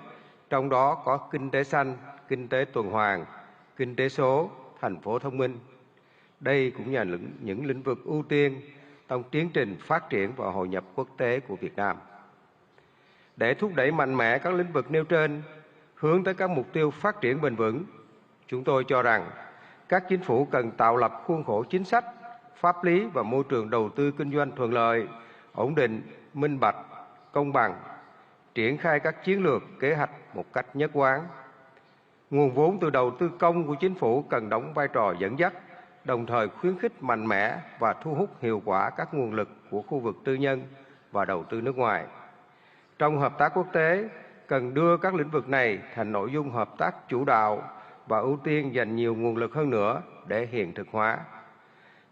trong đó có kinh tế xanh, kinh tế tuần hoàn, kinh tế số, thành phố thông minh. Đây cũng là những lĩnh vực ưu tiên trong tiến trình phát triển và hội nhập quốc tế của Việt Nam. Để thúc đẩy mạnh mẽ các lĩnh vực nêu trên, hướng tới các mục tiêu phát triển bền vững, chúng tôi cho rằng các chính phủ cần tạo lập khuôn khổ chính sách, pháp lý và môi trường đầu tư kinh doanh thuận lợi, ổn định, minh bạch, công bằng, triển khai các chiến lược, kế hoạch một cách nhất quán. Nguồn vốn từ đầu tư công của chính phủ cần đóng vai trò dẫn dắt, đồng thời khuyến khích mạnh mẽ và thu hút hiệu quả các nguồn lực của khu vực tư nhân và đầu tư nước ngoài. Trong hợp tác quốc tế, cần đưa các lĩnh vực này thành nội dung hợp tác chủ đạo và ưu tiên dành nhiều nguồn lực hơn nữa để hiện thực hóa.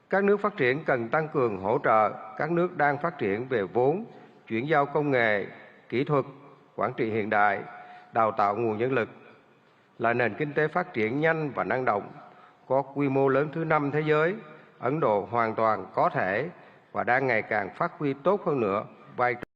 Các nước phát triển cần tăng cường hỗ trợ các nước đang phát triển về vốn, chuyển giao công nghệ, kỹ thuật, quản trị hiện đại, đào tạo nguồn nhân lực. Là nền kinh tế phát triển nhanh và năng động, có quy mô lớn thứ 5 thế giới, Ấn Độ hoàn toàn có thể và đang ngày càng phát huy tốt hơn nữa vai trò